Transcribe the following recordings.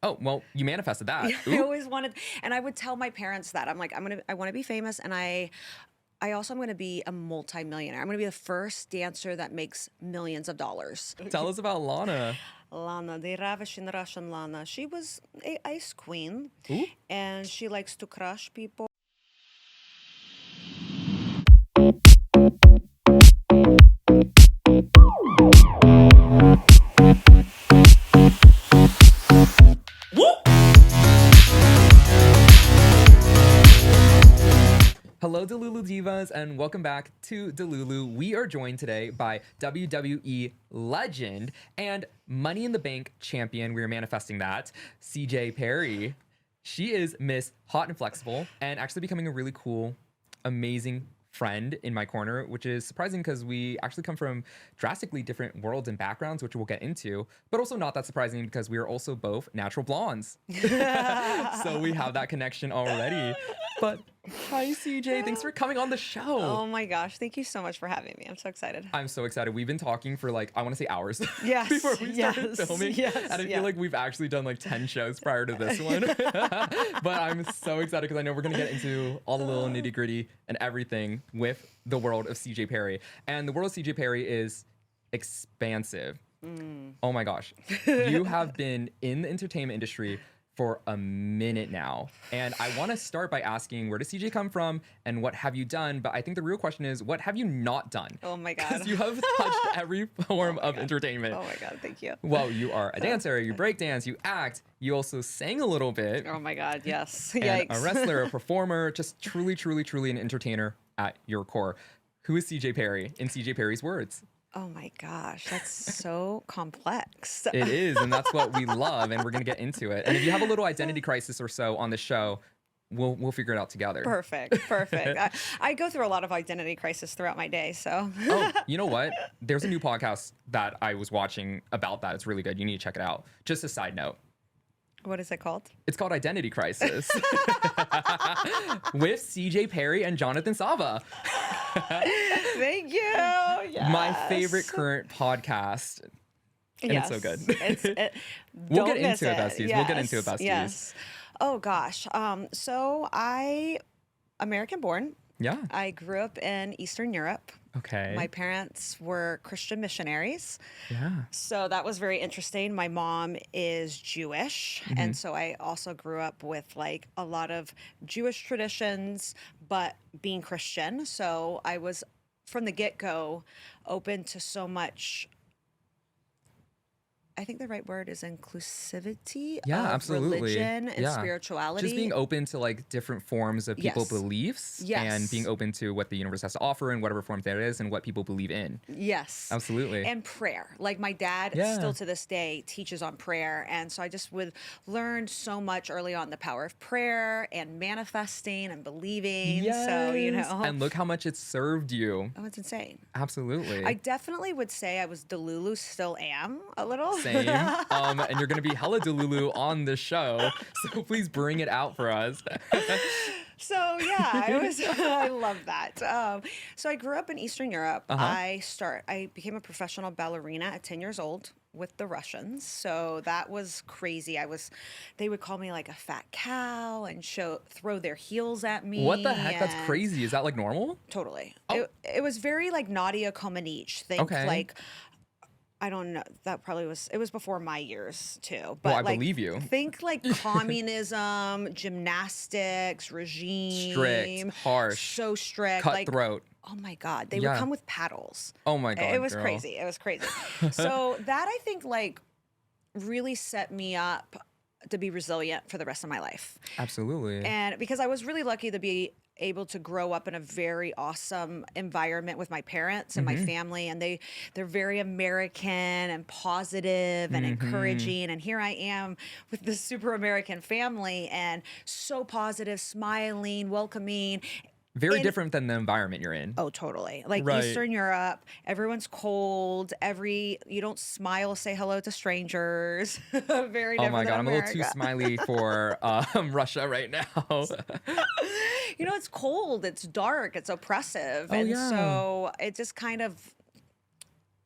Oh, well, you manifested that. I always wanted, and I would tell my parents that I'm like, I want to be famous, and I also am going to be a multimillionaire. I'm going to be the first dancer that makes millions of dollars. Tell us about Lana. Lana, the ravishing Russian Lana. She was a ice queen, Ooh. and she likes to crush people. Hello, Delulu Divas, and welcome back to Delulu. We are joined today by WWE legend and Money in the Bank champion. We are manifesting that, CJ Perry. She is Miss Hot and Flexible and actually becoming a really cool, amazing friend in my corner, which is surprising because we actually come from drastically different worlds and backgrounds, which we'll get into, but also not that surprising because we are also both natural blondes. So we have that connection already. But hi, CJ. Thanks for coming on the show. Oh my gosh. Thank you so much for having me. I'm so excited. I'm so excited. We've been talking for like, I want to say hours Yes. before we started filming. Yes. And I feel like we've actually done like 10 shows prior to this one. But I'm so excited because I know we're going to get into all the little nitty gritty and everything with the world of CJ Perry. And the world of CJ Perry is expansive. Oh my gosh. You have been in the entertainment industry for a minute now. And I want to start by asking, where does CJ come from and what have you done? But I think the real question is, what have you not done? Oh my God. Because you have touched every form of entertainment. Oh my God. Thank you. Well, you are a dancer, you break dance, you act, you also sang a little bit. Oh my God. Yes. And Yikes. a wrestler, a performer, just truly, truly, truly an entertainer at your core. Who is CJ Perry in CJ Perry's words? Oh my gosh, that's so complex. It is, and that's what we love, and we're gonna get into it. And if you have a little identity crisis or so on the show, we'll figure it out together. Perfect. I go through a lot of identity crisis throughout my day, so. Oh, you know what? There's a new podcast that I was watching about that. It's really good. You need to check it out. Just a side note. What is it called? It's called Identity Crisis with CJ Perry and Jonathan Sava. Thank you. Yes. My favorite current podcast. And Yes. it's so good. We'll get into it, besties. We'll get into it, besties. Yes. Oh gosh. So American born. Yeah. I grew up in Eastern Europe. Okay. My parents were Christian missionaries. Yeah. So that was very interesting. My mom is Jewish. And so I also grew up with like a lot of Jewish traditions, but being Christian. So I was from the get-go open to so much. I think the right word is inclusivity Yeah, of absolutely. religion and Yeah. spirituality. Just being open to like different forms of people's Yes. beliefs Yes. and being open to what the universe has to offer in whatever form that is and what people believe in. Yes. Absolutely. And prayer. Like my dad Yeah. still to this day teaches on prayer. And so I just would learn so much early on the power of prayer and manifesting and believing. So, Yes. And look how much it served you. oh, it's insane. Absolutely. I definitely would say I was Delulu, still am a little. Same. And you're going to be hella Delulu on this show. So please bring it out for us. So yeah, I love that. So I grew up in Eastern Europe. I became a professional ballerina at 10 years old with the Russians. So that was crazy. They would call me like a fat cow and throw their heels at me. What the heck? That's and- crazy. Is that like normal? Totally. Oh. It was very like Nadia Comaneci. Think Okay. like, I don't know. That probably it was before my years too. But Well, I like, believe you. Think like communism, gymnastics, regime. Strict, harsh, So strict. cutthroat. Like, oh my God. They Yeah. would come with paddles. Oh my God. It was girl. crazy. It was crazy. So that I think like really set me up to be resilient for the rest of my life. Absolutely. And because I was really lucky to be able to grow up in a very awesome environment with my parents and my family, and they're very American and positive and encouraging, and here I am with this super American family and so positive, smiling, welcoming. Very different than the environment you're in. Oh, totally. Like Right. Eastern Europe, everyone's cold. You don't smile, say hello to strangers. Very different Oh my than God, I'm a little too America. smiley for Russia right now. It's cold, it's dark, it's oppressive. Oh, And yeah. so it just kind of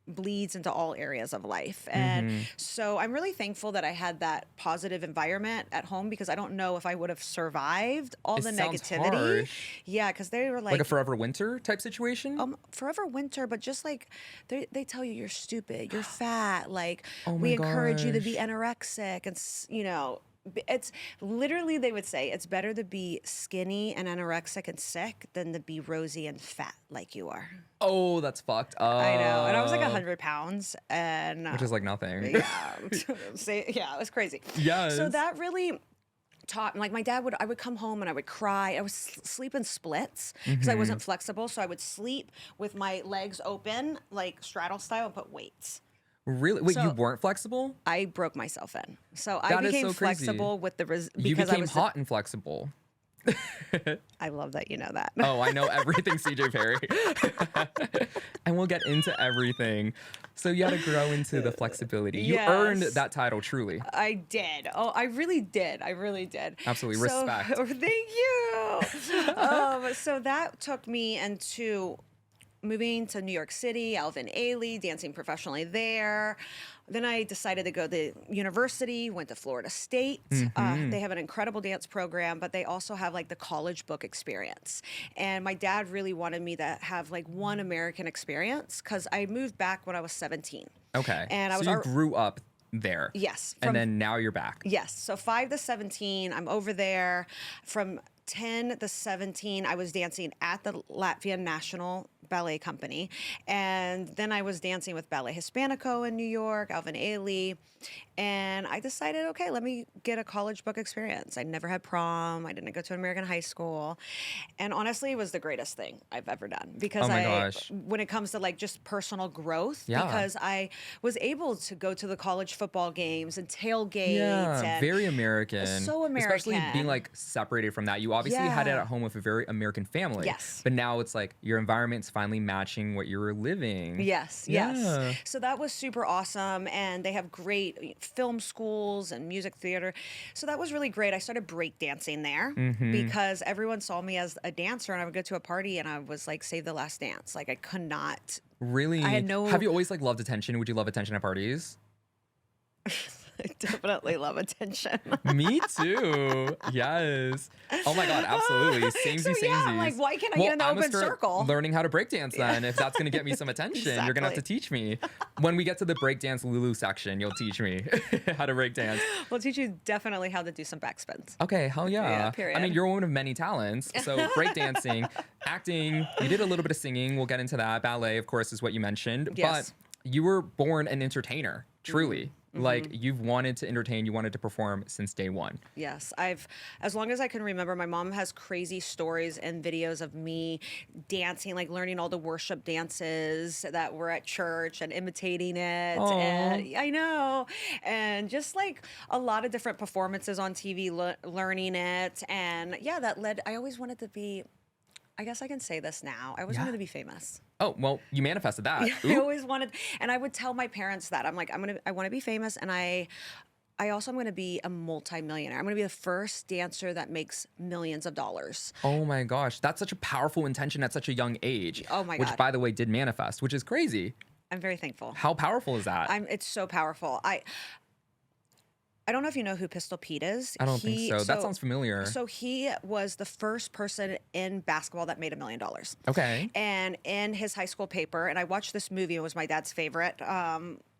bleeds into all areas of life. And so I'm really thankful that I had that positive environment at home, because I don't know if I would have survived all It the sounds negativity. harsh. Yeah, because they were Like a forever winter type situation? forever winter, but just like they tell you you're stupid, you're fat, like Oh we my encourage you to be gosh. anorexic, and it's literally, they would say it's better to be skinny and anorexic and sick than to be rosy and fat like you are. Oh, that's fucked I know, and I was like up. 100 pounds, and Which is like nothing. yeah, yeah, it was crazy. So Yes. that really taught, like, I would come home and I would cry. I would sleep in splits because I wasn't flexible, so I would sleep with my legs open, like straddle style, and put weights. Really? Wait, you So weren't flexible? I broke myself in. So I That is became so crazy. flexible with You because I became was hot and flexible. I love that you know that. Oh, I know everything, CJ Perry. And we'll get into everything. So you had to grow into the flexibility. You earned Yes. that title, truly. I did. Oh, I really did. I really did. Absolutely. So, Respect. thank you. So that took me into moving to New York City, Alvin Ailey, dancing professionally there. Then I decided to go to university, went to Florida State. They have an incredible dance program, but they also have like the college book experience. And my dad really wanted me to have like one American experience, because I moved back when I was 17. Okay. And I so was you grew up there. Yes. And then now you're back. Yes. So 5 to 17, I'm over there. From 10 to 17, I was dancing at the Latvian National Ballet Company. And then I was dancing with Ballet Hispanico in New York, Alvin Ailey. And I decided, okay, let me get a college book experience. I never had prom. I didn't go to American high school. And honestly, it was the greatest thing I've ever done, because Oh my gosh. when it comes to like just personal growth, Yeah. because I was able to go to the college football games and tailgates. Yeah, and very American. So Especially being American. like separated from that. You obviously had it Yeah. at home with a very American family. Yes. But now it's like your environment's finally matching what you were living. Yes, Yeah. yes. So that was super awesome. And they have great film schools and music theater. So that was really great. I started breakdancing there because everyone saw me as a dancer, and I would go to a party and I was like, save the last dance. Like, I could not. Really? I had no- Have you always like loved attention? Would you love attention at parties? I definitely love attention. Me too. Yes. Oh my God, absolutely. Samesies, So, yeah, I'm samesies. like, why can't I get in the I'ma open start circle? learning how to breakdance then. If that's going to get me some attention, you're going to have to Exactly. teach me. When we get to the breakdance Lulu section, you'll teach me how to breakdance. We'll teach you definitely how to do some backspins. Okay, hell yeah. Yeah, I period. mean, you're one of many talents. So breakdancing, acting, you did a little bit of singing. We'll get into that. Ballet, of course, is what you mentioned. Yes. But you were born an entertainer, truly. Like, you've wanted to entertain, you wanted to perform since day one. Yes, as long as I can remember, my mom has crazy stories and videos of me dancing, like learning all the worship dances that were at church and imitating it. Aw. And I know, and just like a lot of different performances on TV, learning it. And yeah, that led, I always wanted to be, I guess I can say this now, I always wanted to be famous. Oh, well, you manifested that. I Ooh. always wanted, and I would tell my parents that I'm like, I want to be famous, and I also am going to be a multimillionaire. I'm going to be the first dancer that makes millions of dollars. Oh my gosh, that's such a powerful intention at such a young age. Oh my Which, God. by the way, did manifest, which is crazy. I'm very thankful. How powerful is that? It's so powerful. I don't know if you know who Pistol Pete is. I don't think so. That sounds familiar. So he was the first person in basketball that made $1 million. Okay. And in his high school paper, and I watched this movie. It was my dad's favorite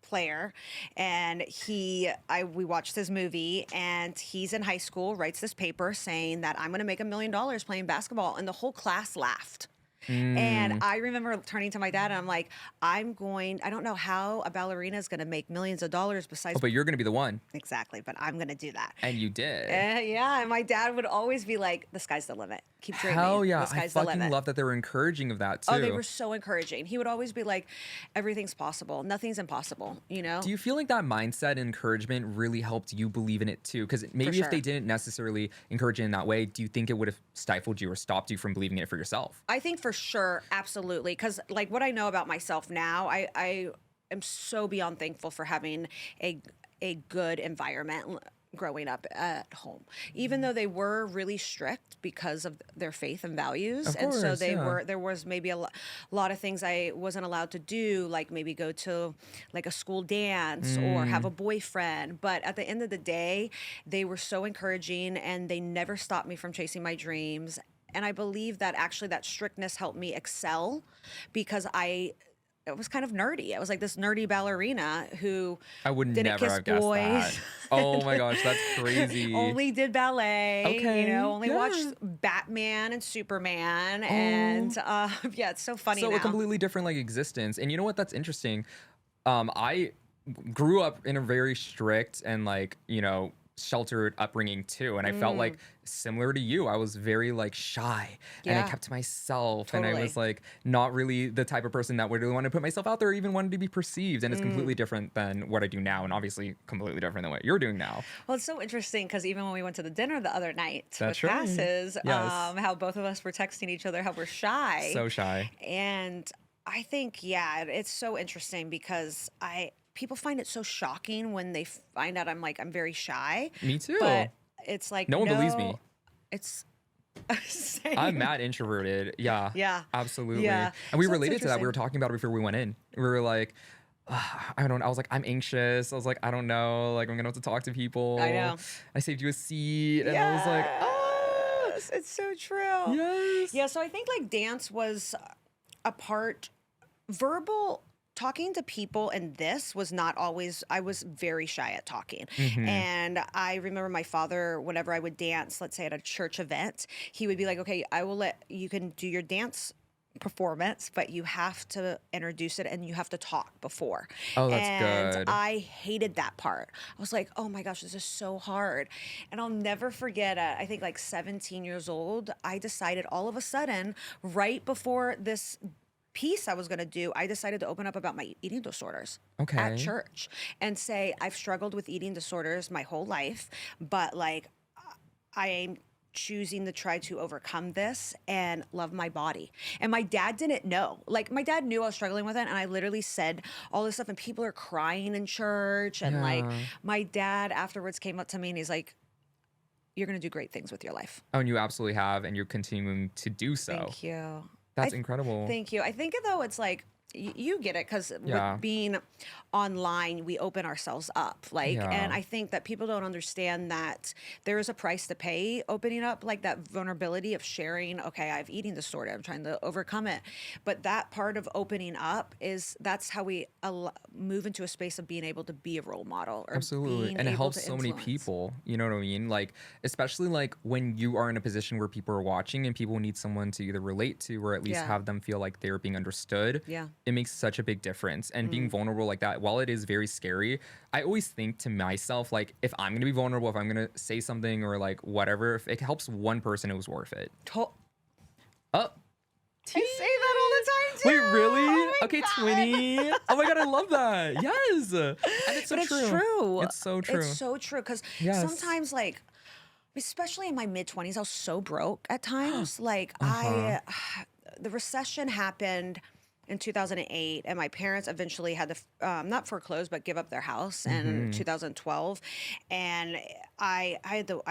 player, and we watched his movie, and he's in high school, writes this paper saying that I'm going to make $1 million playing basketball, and the whole class laughed. And I remember turning to my dad and I'm like, I don't know how a ballerina is going to make millions of dollars besides. Oh, but you're going to be the one. Exactly. But I'm going to do that. And you did. Yeah. And my dad would always be like, the sky's the limit. Keep dreaming. Hell yeah. The I sky's the fucking limit. love that they were encouraging of that too. Oh, they were so encouraging. He would always be like, everything's possible. Nothing's impossible, you know? Do you feel like that mindset and encouragement really helped you believe in it too? Because maybe if they sure. didn't necessarily encourage you in that way, do you think it would have stifled you or stopped you from believing it for yourself? I think for sure, absolutely. Because like what I know about myself now, I am so beyond thankful for having a good environment growing up at home, even though they were really strict because of their faith and values. Of And so course, they yeah. were, there was maybe a lot of things I wasn't allowed to do, like maybe go to like a school dance or have a boyfriend. But at the end of the day, they were so encouraging and they never stopped me from chasing my dreams. And I believe that actually that strictness helped me excel because it was kind of nerdy. I was like this nerdy ballerina who I would didn't never kiss have guessed boys. that. Oh my gosh, that's crazy. Only did ballet, Okay, only yeah. watched Batman and Superman. And yeah, it's so funny So now. a completely different like existence. And you know what? That's interesting. I grew up in a very strict and like, sheltered upbringing too. And I felt like similar to you, I was very like shy and I Yeah. kept to myself. And I Totally. was like not really the type of person that would really want to put myself out there or even wanted to be perceived. And it's completely different than what I do now. And obviously completely different than what you're doing now. Well, it's so interesting because even when we went to the dinner the other night That's with right. Passes, Yes. how both of us were texting each other how we're shy. So shy. And I think, yeah, it's so interesting because people find it so shocking when they find out I'm very shy. Me too. But it's like, No one believes me. It's I'm mad introverted. Yeah. Yeah. Absolutely. Yeah. And we So it's related to that. We were interesting. talking about it before we went in. We were like, I don't know. I was like, I'm anxious. I was like, I don't know. Like, I'm going to have to talk to people. I know. I saved you a seat. And I was like, Yes, it's so true. yes. Yeah, so I think like dance was a part, verbal talking to people, and this was not always, I was very shy at talking. And I remember my father, whenever I would dance, let's say at a church event, he would be like, okay, you can do your dance performance, but you have to introduce it and you have to talk before. Oh, that's and good. I hated that part. I was like, oh my gosh, this is so hard. And I'll never forget, I think like 17 years old, I decided all of a sudden, right before this piece I was going to do, I decided to open up about my eating disorders Okay. at church and say, I've struggled with eating disorders my whole life, but like I am choosing to try to overcome this and love my body. And my dad didn't know. Like my dad knew I was struggling with it, and I literally said all this stuff and people are crying in church. And like Yeah. my dad afterwards came up to me and he's like, you're going to do great things with your life. Oh, and you absolutely have. And you're continuing to do so. Thank you. That's incredible. Thank you. I think though it's like you get it because Yeah. with being online, we open ourselves up. Like, Yeah. and I think that people don't understand that there is a price to pay opening up, like that vulnerability of sharing. Okay, I have eating disorder. I'm trying to overcome it. But that part of opening up that's how we move into a space of being able to be a role model. Or Absolutely. being And it able helps to so many influence. people. You know what I mean? Like, especially like when you are in a position where people are watching and people need someone to either relate to or at least Yeah. have them feel like they're being understood. Yeah. It makes such a big difference. And being vulnerable like that, while it is very scary, I always think to myself, like, if I'm going to be vulnerable, if I'm going to say something or like whatever, if it helps one person, it was worth it. To- Oh, I say that all the time too. wait, really? Oh my Okay, God. Twinny. Oh my God, I love that. Yes. And it's so But true. it's true. It's so true. It's so true because Yes. sometimes, like, especially in my mid 20s, I was so broke at times. Like, the recession happened in 2008, and my parents eventually had to not foreclose but give up their house in 2012. And I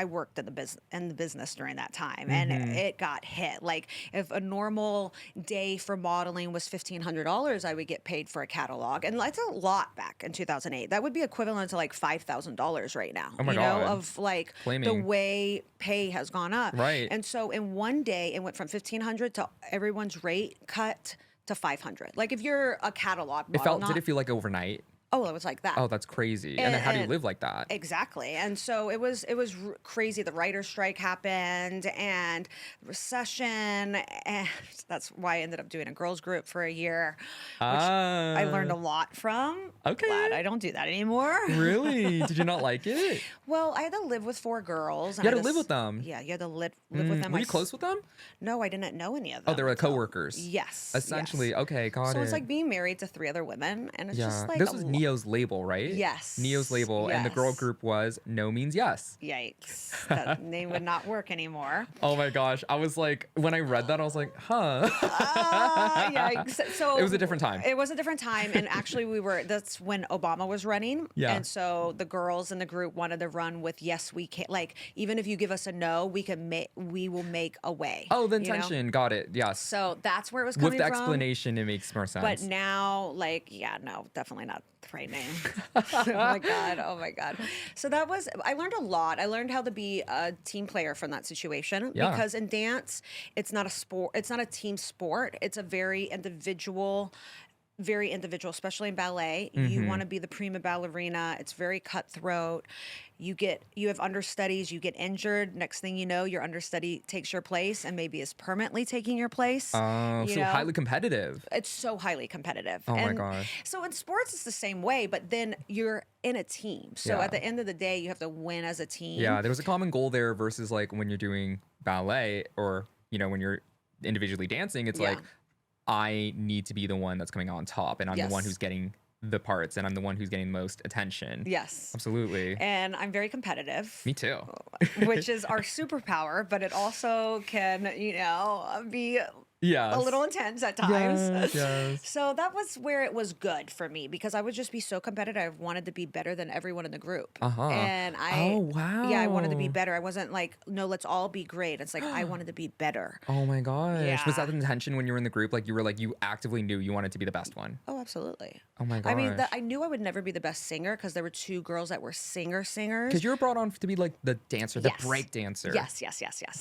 worked in the business during that time, and it got hit. Like if a normal day for modeling was $1,500, I would get paid for a catalog, and that's a lot back in 2008. That would be equivalent to like $5,000 right now. Oh my God. Of like the Flaming. way pay has gone up. Right. And so in one day, it went from 1,500 to everyone's rate cut to 500. Like if you're a catalog model, Did it feel like overnight? oh, it was like that. Oh, that's crazy. And then how do you And- live like that? Exactly. And so it was crazy. The writer's strike happened and recession. And that's why I ended up doing a girls group for a year, which I learned a lot from. Okay. Glad I don't do that anymore. Really? Did you not like it? Well, I had to live with 4 girls. And You I had to live with them? Yeah, you had to live with them. Were you close with them? No, I didn't know any of Oh, them. they were until- coworkers. Yes. Essentially. yes. Okay, got it. So it's like being married to 3 other women. And it's just like this was a neither Neo's label, right? Yes. Neo's label. And the girl Yes. group was No Means Yes. Yikes. That name would not work anymore. Oh my gosh. I was like, when I read that, I was like, huh. Yikes. So It was a different time. It was a different time. And actually that's when Obama was running. Yeah. And so the girls in the group wanted to run with, yes, we can. Like, even if you give us a no, we will make a way. Oh, the you know? intention. Got it. Yes. So that's where it was coming With the from. explanation, it makes more sense. But now, like, yeah, no, definitely not the right name. Oh my God. Oh my God. So I learned a lot. I learned how to be a team player from that situation. Yeah. Because in dance, it's not a sport, it's not a team sport. It's a very individual, especially in ballet. You want to be the prima ballerina. It's very cutthroat. You have understudies, you get injured. Next thing you know, your understudy takes your place and maybe is permanently taking your place. Oh, so highly competitive. It's so highly competitive. Oh my gosh. So in sports, it's the same way, but then you're in a team. So Yeah. at the end of the day, you have to win as a team. Yeah, there was a common goal there versus like when you're doing ballet or, when you're individually dancing, it's Yeah. like, I need to be the one that's coming out on top and I'm the one Yes. who's getting the parts and I'm the one who's getting the most attention. Yes. Absolutely. And I'm very competitive. Me too. Which is our superpower, but it also can, be Yes. a little intense at times. Yes. So that was where it was good for me because I would just be so competitive. I wanted to be better than everyone in the group. Uh-huh. And Oh, wow. Yeah, I wanted to be better. I wasn't like, no, let's all be great. It's like, I wanted to be better. Oh my gosh. Was Yeah. that the intention when you were in the group? Like you actively knew you wanted to be the best one? Oh, absolutely. Oh my gosh. I mean, I knew I would never be the best singer because there were two girls that were singers. Because you were brought on to be like the dancer, the Yes. break dancer. Yes.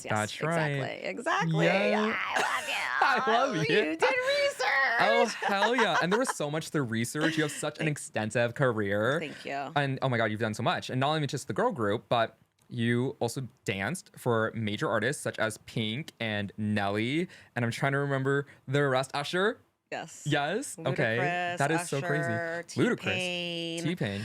That's right. Exactly. Yes. Yeah, I love you. I love you. You did research. Oh, hell yeah. And there was so much to research. You have such an extensive career. Thank you. And oh my God, you've done so much. And not only just the girl group, but you also danced for major artists such as Pink and Nelly. And I'm trying to remember the rest. Usher? Yes. Yes? Okay. Ludacris, That is so Usher, crazy. T-Pain. T-Pain.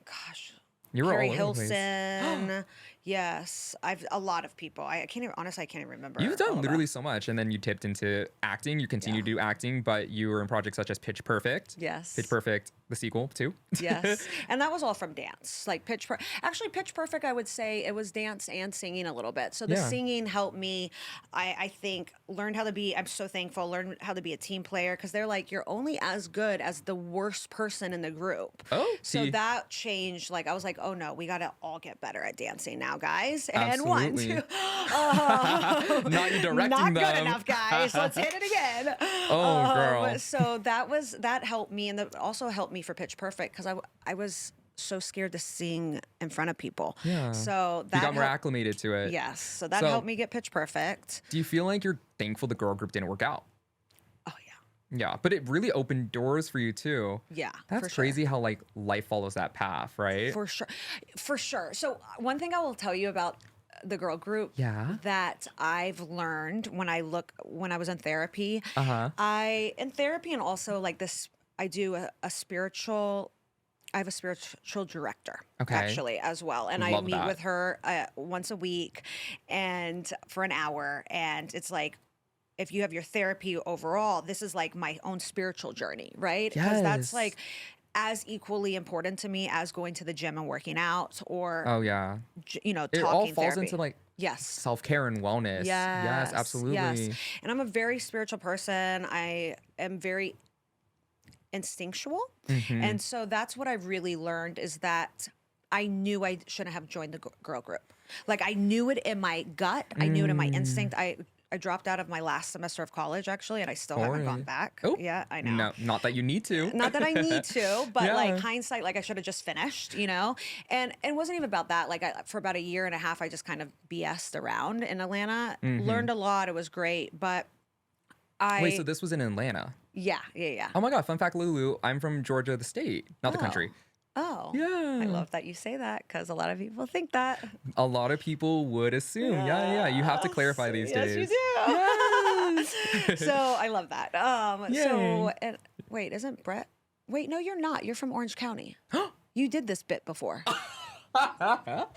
Gosh. You were Carrie all over the place. Hilson. Yes, I've a lot of people. I can't even honestly. I can't even remember. You've all done of literally them. so much, and then you tipped into acting. You continue Yeah. to do acting, but you were in projects such as Pitch Perfect. Yes. Pitch Perfect, the sequel too. Yes, and that was all from dance. Like actually, Pitch Perfect. I would say it was dance and singing a little bit. So the Yeah. singing helped me. I think learned how to be. I'm so thankful. Learned how to be a team player because they're like you're only as good as the worst person in the group. Oh, so see. that changed. Like I was like, oh no, we got to all get better at dancing now, guys. And Absolutely. 1, 2. Not you directing Not them. good enough, guys. Let's hit it again. Oh, girl. So that helped me, and that also helped me for Pitch Perfect because I was so scared to sing in front of people. Yeah. So that You got more helped- acclimated to it. Yes. So that So- helped me get Pitch Perfect. Do you feel like you're thankful the girl group didn't work out? Oh yeah. Yeah, but it really opened doors for you too. Yeah. That's for sure. crazy how like life follows that path, right? For sure. For sure. So one thing I will tell you about the girl group Yeah. that I've learned when I was in therapy. Uh-huh. In therapy and also like this, I do a spiritual. I have a spiritual director Okay. actually as well, and I Love meet that. with her once a week, and for an hour, and it's like. If you have your therapy overall, this is like my own spiritual journey, right? Because that's Yes. like as equally important to me as going to the gym and working out or Oh yeah. talking It all falls therapy. into like Yes. self-care and wellness. Yes, absolutely. Yes. And I'm a very spiritual person. I am very instinctual. Mm-hmm. And so that's what I really learned is that I knew I shouldn't have joined the girl group. Like I knew it in my gut. I knew it in my instinct. I dropped out of my last semester of college actually, and I still haven't gone back. Oh. Yeah, I know. No, not that you need to. Not that I need to, but Yeah. like hindsight, like I should have just finished, And it wasn't even about that. Like for about a year and a half, I just kind of BS'd around in Atlanta. Mm-hmm. Learned a lot. It was great, but Wait, so this was in Atlanta? yeah. Oh my God, fun fact, Lulu, I'm from Georgia, the state, not the country. Oh, Yeah. I love that you say that because a lot of people think that. A lot of people would assume. Yeah. You have to clarify these Yes, days. you do. Yes. So I love that. So Yay. and wait, isn't Brett? Wait, no, you're not. You're from Orange County. You did this bit before. Oh,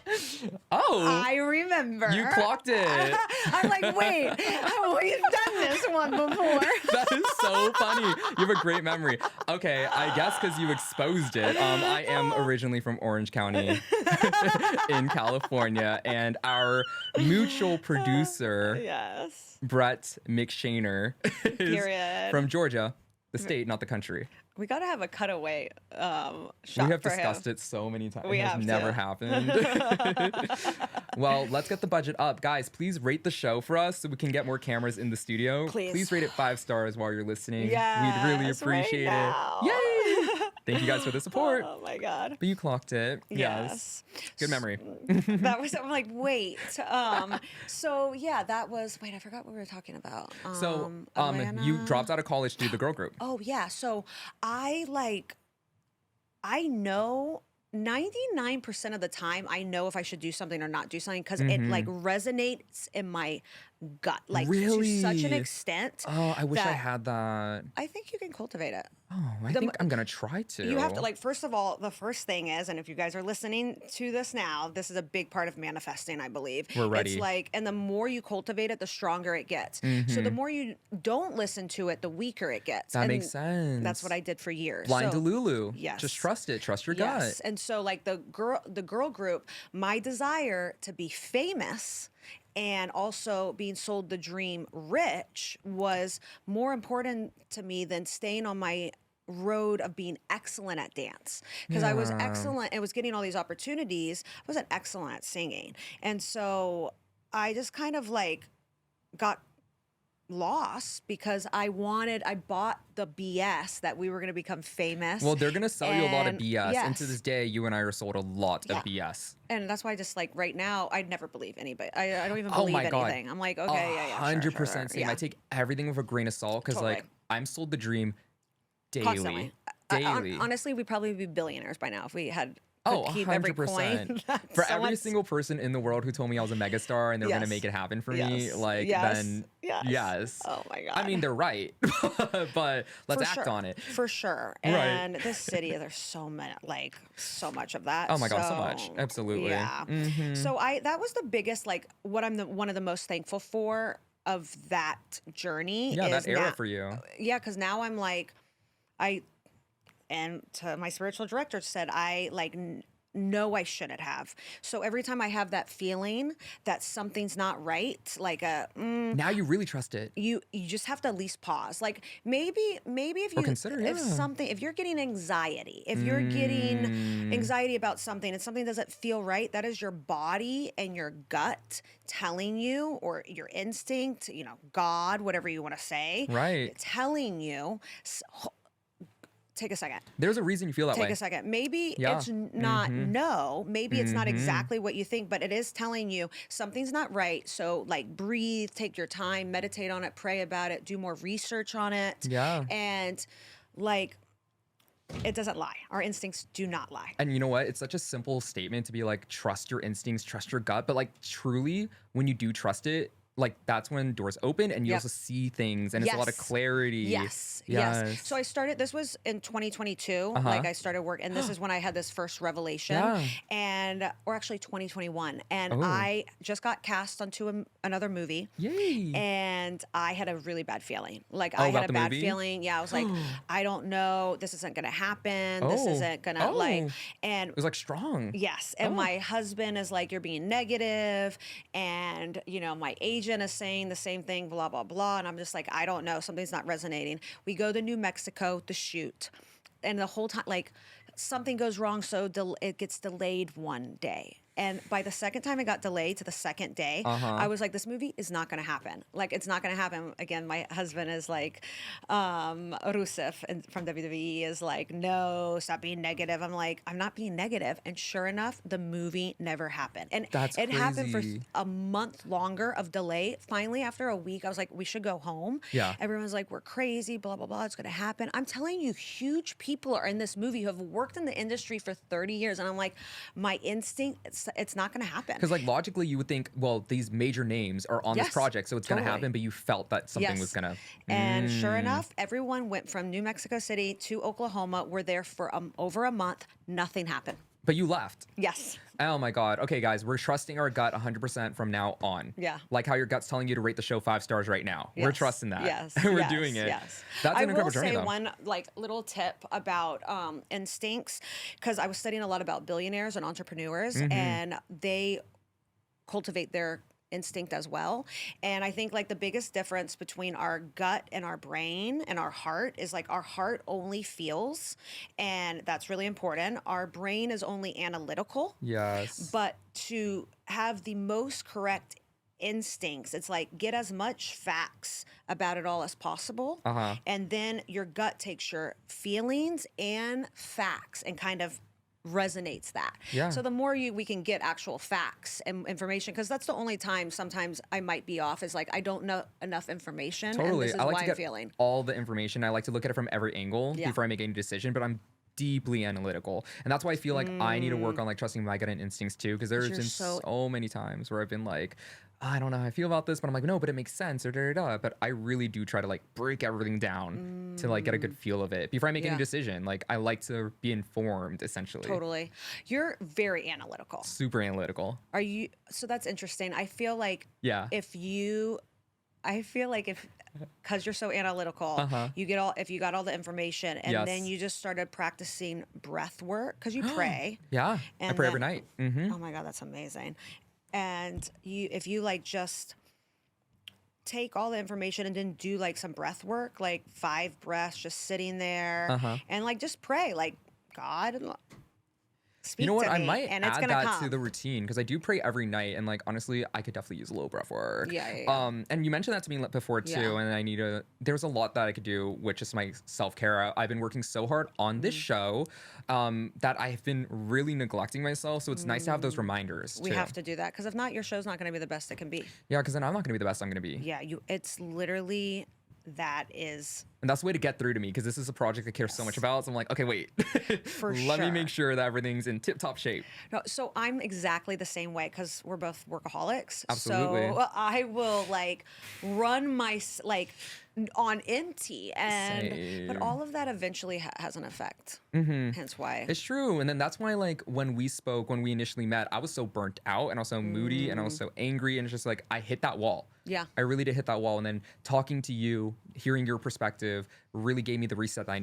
I remember. you clocked it. I'm like, wait, we've done this one before. That is so funny. You have a great memory. Okay, I guess because you exposed it. I am originally from Orange County in California, and our mutual producer, Yes. Brett McShaner, is Period. from Georgia, the state, not the country. We got to have a cutaway shot We have for discussed him. it so many times. We It has have never to. happened. Well, let's get the budget up. Guys, please rate the show for us so we can get more cameras in the studio. Please. Rate it 5 stars while you're listening. Yes, We'd really right appreciate now. it. Yay! Thank you guys for the support. Oh my God. But you clocked it. Yes. Good memory. That was, I'm like, wait. So yeah, that was, wait, I forgot what we were talking about. So, Atlanta. you dropped out of college to do the girl group. Oh yeah. So I know 99% of the time I know if I should do something or not do something because it like resonates in my gut, like Really? to such an extent. Oh, I wish I that had that. I think you can cultivate it. Oh, I think I'm going to try to. You have to, like, first of all, the first thing is, and if you guys are listening to this now, this is a big part of manifesting, I believe. We're ready. It's like, and the more you cultivate it, the stronger it gets. So the more you don't listen to it, the weaker it gets. That And makes sense. That's what I did for years. Blind So- Delulu. Yes. Just trust it. Trust your Yes. gut. And so like the girl group, my desire to be famous and also being sold the dream rich was more important to me than staying on my road of being excellent at dance because I was Yeah. excellent and was getting all these opportunities. I wasn't excellent at singing. And so I just kind of like got lost because I bought the BS that we were going to become famous. Well, they're going to sell you a lot of And- BS. And to yes. this day, you and I are sold a lot Yeah. of BS. And that's why I just like right now, I'd never believe anybody. I don't even Oh believe my God. anything. I'm like, okay, yeah, yeah. 100% same. Yeah. I take everything with a grain of salt because, Totally. like, I'm sold the dream daily. Constantly. Daily. Honestly, we'd probably be billionaires by now if we had Oh, could keep every coin. 100%. that For every someone's- single person in the world who told me I was a megastar and they were going to Yes. make it happen for me, Yes. like, Yes. then Yes. yes. Oh my God. I mean, they're right, but let's For act sure. on it. For sure. Right. And this city, there's so many, like so much of that. Oh my God, so much. Absolutely. Yeah. Mhm. So that was the biggest, like what I'm one of the most thankful for of that journey. Yeah, is that era now- for you. Yeah, because now I'm like, and to my spiritual director said, I like know I shouldn't have. So every time I have that feeling that something's not right, like Now you really trust it. you just have to at least pause. Like maybe if Or you consider, if yeah. something, if you're getting anxiety, if you're getting anxiety about something and something doesn't feel right, that is your body and your gut telling you, or your instinct, God, whatever you want to say, Right. telling you. Take a second. There's a reason you feel that Take way. a second. Maybe Yeah. it's not no. Maybe it's not exactly what you think, but it is telling you something's not right. So, like, breathe, take your time, meditate on it, pray about it, do more research on it. Yeah. And, like, it doesn't lie. Our instincts do not lie. And you know what? It's such a simple statement to be like, trust your instincts, trust your gut. But like, truly, when you do trust it, like that's when doors open and you Yep. also see things and it's a lot of Yes. clarity. Yes. So I started, this was in 2022. Like I started work, and this is when I had this first revelation. Yeah. Or actually 2021. And Oh. I just got cast onto another movie. Yay. And I had a really bad feeling. Like Oh, I about had a the bad movie? feeling. Yeah, I was like, I don't know. This isn't gonna happen. This Oh. isn't gonna and It was like strong. yes. And my husband is like, you're being negative, and my agent is saying the same thing, blah, blah, blah. And I'm just like, I don't know. Something's not resonating. We go to New Mexico to shoot. And the whole time, like, something goes wrong, so it gets delayed one day. And by the second time it got delayed to the second day, I was like, this movie is not going to happen. Like, it's not going to happen. Again, my husband is like, Rusev from WWE is like, no, stop being negative. I'm like, I'm not being negative. And sure enough, the movie never happened. And That's it happened for crazy. a month longer of delay. Finally, after a week, I was like, we should go home. Yeah. Everyone's like, we're crazy, blah, blah, blah. It's going to happen. I'm telling you, huge people are in this movie who have worked in the industry for 30 years. And I'm like, my instinct, it's not going to happen. Because like logically you would think, well, these major names are on this Yes, project, so it's going to totally. happen, but you felt that something Yes. was going to. And sure enough, everyone went from New Mexico City to Oklahoma. We're there for over a month. Nothing happened. But you left. Yes. Oh my God. Okay, guys, we're trusting our gut 100% from now on. Yeah. Like how your gut's telling you to rate the show 5 stars right now. We're Yes. trusting that. Yes. We're yes, doing it. Yes. That's an I incredible will journey, say though. one like little tip about instincts, because I was studying a lot about billionaires and entrepreneurs, and they cultivate their instinct as well. And I think like the biggest difference between our gut and our brain and our heart is like our heart only feels, and that's really important. Our brain is only analytical. Yes. But to have the most correct instincts, it's like get as much facts about it all as possible. And then your gut takes your feelings and facts and kind of resonates that. Yeah. So the more we can get actual facts and information, because that's the only time sometimes I might be off, is like I don't know enough information. Totally. And this is I like why to I'm get feeling. all the information. I like to look at it from every angle Yeah. before I make any decision, but I'm deeply analytical. And that's why I feel like I need to work on like trusting my gut and instincts too, because there's You're been so many times where I've been like, I don't know how I feel about this, but I'm like, no, but it makes sense, or da da da. But I really do try to like break everything down to like get a good feel of it before I make any Yeah. decision. Like I like to be informed, essentially. Totally. You're very analytical. Super analytical. Are you? So that's interesting. I feel like Yeah. if, because you're so analytical, if you got all the information and Yes. then you just started practicing breath work, because you pray. Yeah. I And pray every then- night. Oh my God, that's amazing. And if you like just take all the information and then do like some breath work, like 5 breaths, just sitting there and like just pray, like God, speak You know what? to I me, might and it's add gonna that come. to the routine because I do pray every night, and like honestly, I could definitely use a little breath work. Yeah. And you mentioned that to me before too, Yeah. and I need to. There's a lot that I could do with just my self care. I've been working so hard on this show that I've been really neglecting myself. So it's nice to have those reminders. We too. have to do that, because if not, your show's not going to be the best it can be. Yeah, because then I'm not going to be the best I'm going to be. Yeah, it's literally that is. And that's the way to get through to me because this is a project I care so much about. So I'm like, okay, wait. For Let me sure. make sure that everything's in tip top shape. No, so I'm exactly the same way, because we're both workaholics. Absolutely. So I will like run like on empty, and but Same. all of that eventually has an effect. Hence why. It's true. And then that's why, like, when we spoke, when we initially met, I was so burnt out and also moody and I was so angry. And it's just like, I hit that wall. Yeah. I really did hit that wall. And then talking to you, hearing your perspective really gave me the reset that I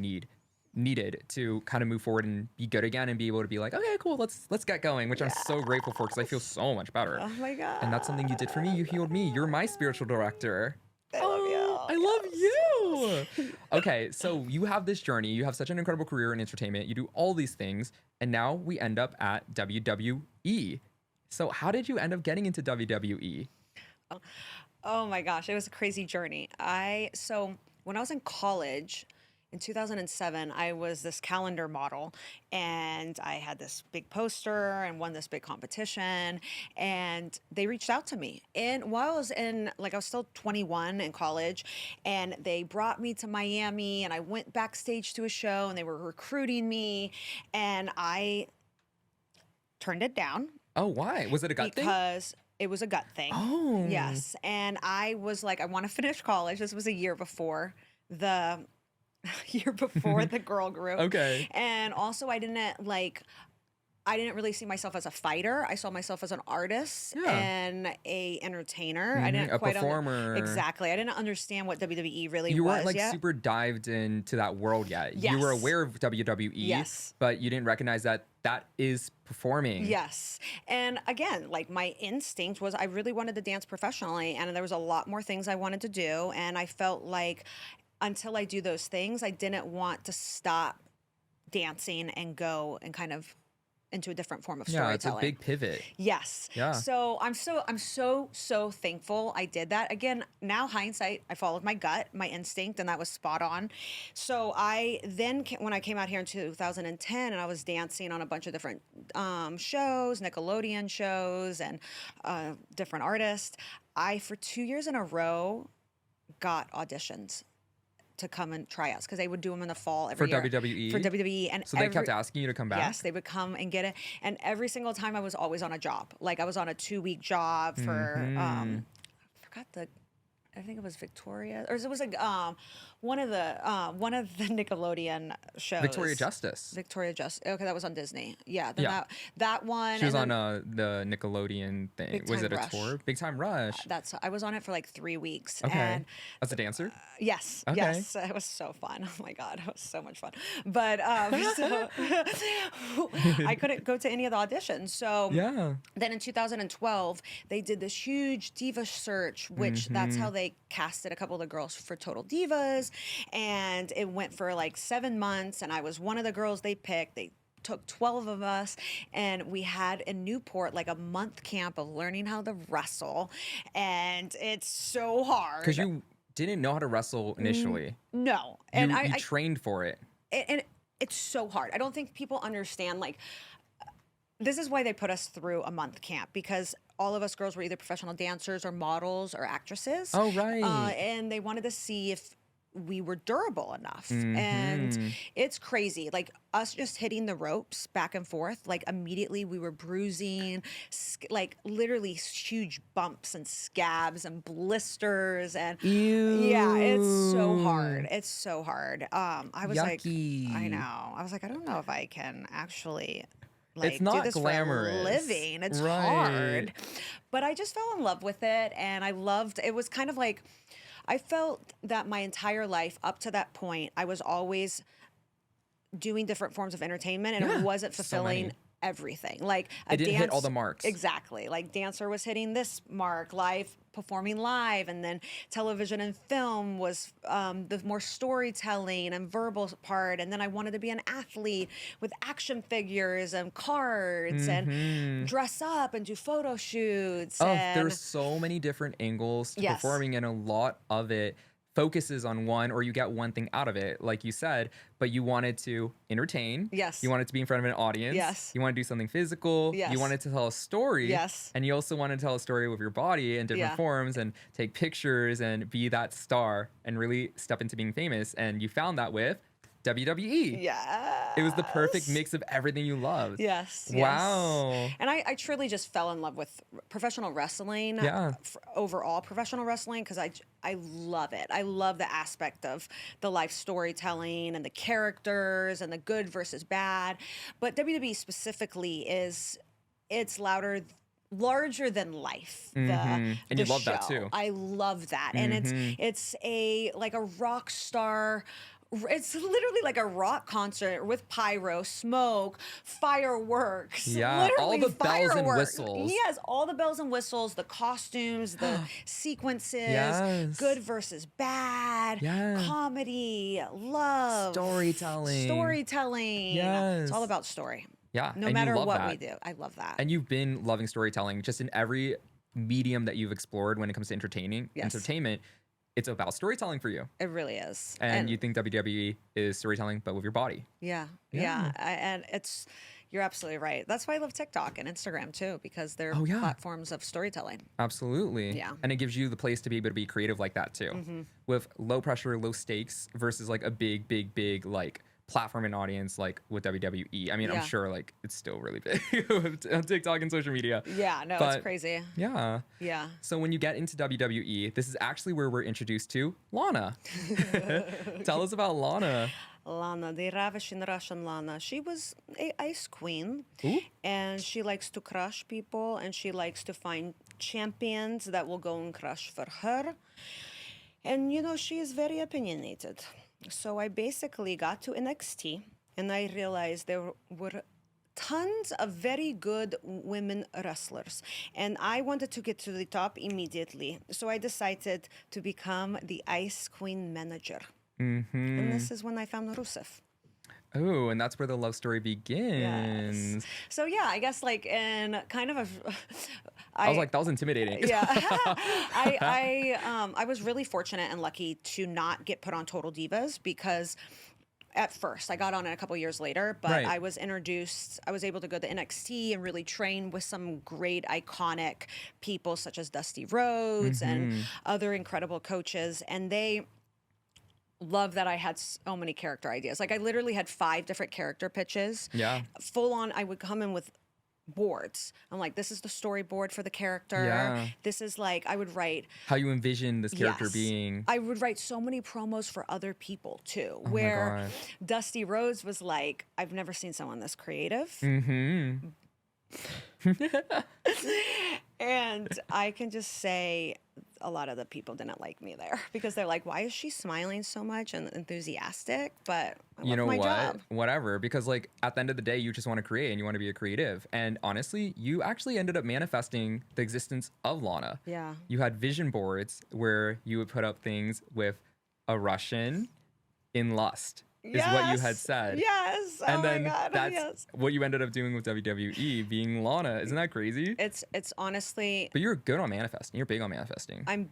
needed to kind of move forward and be good again and be able to be like, okay, cool, let's get going, which I'm so grateful for because I feel so much better. Oh my God. And that's something you did for me. You healed me. You're my spiritual director. I love you. I love you. Okay, so you have this journey. You have such an incredible career in entertainment. You do all these things, and now we end up at WWE. So how did you end up getting into WWE? Oh my gosh, it was a crazy journey. So when I was in college in 2007, I was this calendar model, and I had this big poster and won this big competition, and they reached out to me. And while I was I was still 21 in college, and they brought me to Miami, and I went backstage to a show, and they were recruiting me, and I turned it down. Oh, why? Was it a gut thing? Because it was a gut thing. Oh. Yes. And I was like, I want to finish college. This was a year before the the girl group. Okay. And also I didn't really see myself as a fighter. I saw myself as an artist and a entertainer. I didn't a quite performer. exactly. I didn't understand what WWE really You was weren't like yet. super dived into that world yet. You were Yes. aware of WWE, Yes. but you didn't recognize that is performing. Yes. And again, like my instinct was I really wanted to dance professionally, and there was a lot more things I wanted to do. And I felt like until I do those things, I didn't want to stop dancing and go and kind of into a different form of Yeah, it's storytelling. a big pivot. Yes. Yeah. So I'm so thankful I did that. Again, now hindsight, I followed my gut, my instinct, and that was spot on. So I then, when I came out here in 2010, and I was dancing on a bunch of different shows, Nickelodeon shows, and different artists, I, for 2 years in a row, got auditions to come and tryouts, because they would do them in the fall every For year. WWE? For WWE. And So they kept asking you to come back? Yes, they would come and get it. And every single time I was always on a job. Like I was on a 2-week job for, I forgot I think it was Victoria, or it was like one of the Nickelodeon shows. Victoria Justice. Victoria Justice. Okay, that was on Disney. Yeah, then Yeah. that one. She was and on then the Nickelodeon thing. Big Was Time it a Rush. tour? Big Time Rush. I was on it for like 3 weeks. Okay. And As a dancer? yes, Okay. yes, it was so fun. Oh my god, it was so much fun. But so I couldn't go to any of the auditions. So Yeah. then in 2012, they did this huge diva search, which that's how they casted a couple of the girls for Total Divas, and it went for like 7 months, and I was one of the girls they picked. They took 12 of us, and we had in Newport like a month camp of learning how to wrestle, and it's so hard. Because you didn't know how to wrestle initially. No, You, and you I trained for it. and it's so hard. I don't think people understand, like, this is why they put us through a month camp, because all of us girls were either professional dancers or models or actresses. Oh, right. And they wanted to see if we were durable enough. And it's crazy. Like, us just hitting the ropes back and forth, like, immediately we were bruising, like, literally huge bumps and scabs and blisters. And yeah, it's so hard. It's so hard. I was Yucky. like, I know. I was like, I don't know if I can actually, like, It's not do this glamorous. for a living. It's Right. hard. But I just fell in love with it, and I loved it. Was kind of like, I felt that my entire life up to that point, I was always doing different forms of entertainment, and Yeah, it wasn't so fulfilling many. everything. Like, It didn't hit all the marks. Exactly. Like, dancer was hitting this mark, performing live, and then television and film was the more storytelling and verbal part. And then I wanted to be an athlete with action figures and cards and dress up and do photo shoots. Oh, and there's so many different angles to Yes. performing, and a lot of it focuses on one, or you get one thing out of it, like you said, but you wanted to entertain. Yes. You wanted to be in front of an audience. Yes. You want to do something physical. Yes. You wanted to tell a story. Yes. And you also want to tell a story with your body in different Yeah. forms and take pictures and be that star and really step into being famous. And you found that with WWE. yeah. It was the perfect mix of everything you loved. Yes. Wow. Yes. And I truly just fell in love with professional wrestling. Yeah. Overall professional wrestling, because I love it. I love the aspect of the life storytelling and the characters and the good versus bad. But WWE specifically it's larger than life. And you love that show. too. I love that. And it's like a rock star. It's literally like a rock concert with pyro, smoke, fireworks. Yeah, all literally the bells and fireworks. whistles. Yes, all the bells and whistles, the costumes, the sequences, Yes. good versus bad, Yeah. comedy, love, storytelling. Yes. It's all about story. Yeah. No and you matter love what that. we do, I love that. And you've been loving storytelling just in every medium that you've explored when it comes to entertainment. It's about storytelling for you. It really is. And you think WWE is storytelling, but with your body. Yeah. Yeah. And you're absolutely right. That's why I love TikTok and Instagram too, because they're Oh, yeah. platforms of storytelling. Absolutely. Yeah. And it gives you the place to be able to be creative like that too. With low pressure, low stakes versus like a big like platform and audience like with WWE. I mean, Yeah. I'm sure like it's still really big on TikTok and social media. Yeah, no, But- it's crazy. Yeah. Yeah. So when you get into WWE, this is actually where we're introduced to Lana. Tell us about Lana. Lana, the ravishing Russian Lana. She was a ice queen. Ooh. And she likes to crush people, and she likes to find champions that will go and crush for her. And, she is very opinionated. So I basically got to NXT, and I realized there were tons of very good women wrestlers, and I wanted to get to the top immediately. So I decided to become the Ice Queen manager. And this is when I found Rusev. Oh, and that's where the love story begins. Yes. So yeah, I guess like in kind of I was like, that was intimidating. Yeah. I was really fortunate and lucky to not get put on Total Divas, because at first I got on it a couple years later, but Right. I was able to go to NXT and really train with some great iconic people such as Dusty Rhodes and other incredible coaches. And they love that I had so many character ideas. Like, I literally had 5 different character pitches. Yeah. Full on, I would come in with boards. I'm like, this is the storyboard for the character. Yeah. This is like, I would write, How you envision this character yes, being. I would write so many promos for other people too, Oh my where gosh. Dusty Rhodes was like, I've never seen someone this creative. Mm-hmm. And I can just say a lot of the people didn't like me there because they're like, why is she smiling so much and enthusiastic? But I You love know my what? job. Whatever. Because like at the end of the day, you just want to create and you want to be a creative. And honestly, you actually ended up manifesting the existence of Lana. Yeah. You had vision boards where you would put up things with a Russian in lust. Is what you had said. Yes. And oh then my God. that's yes. what you ended up doing with WWE, being Lana. Isn't that crazy? It's honestly, But you're good on manifesting. You're big on manifesting. I'm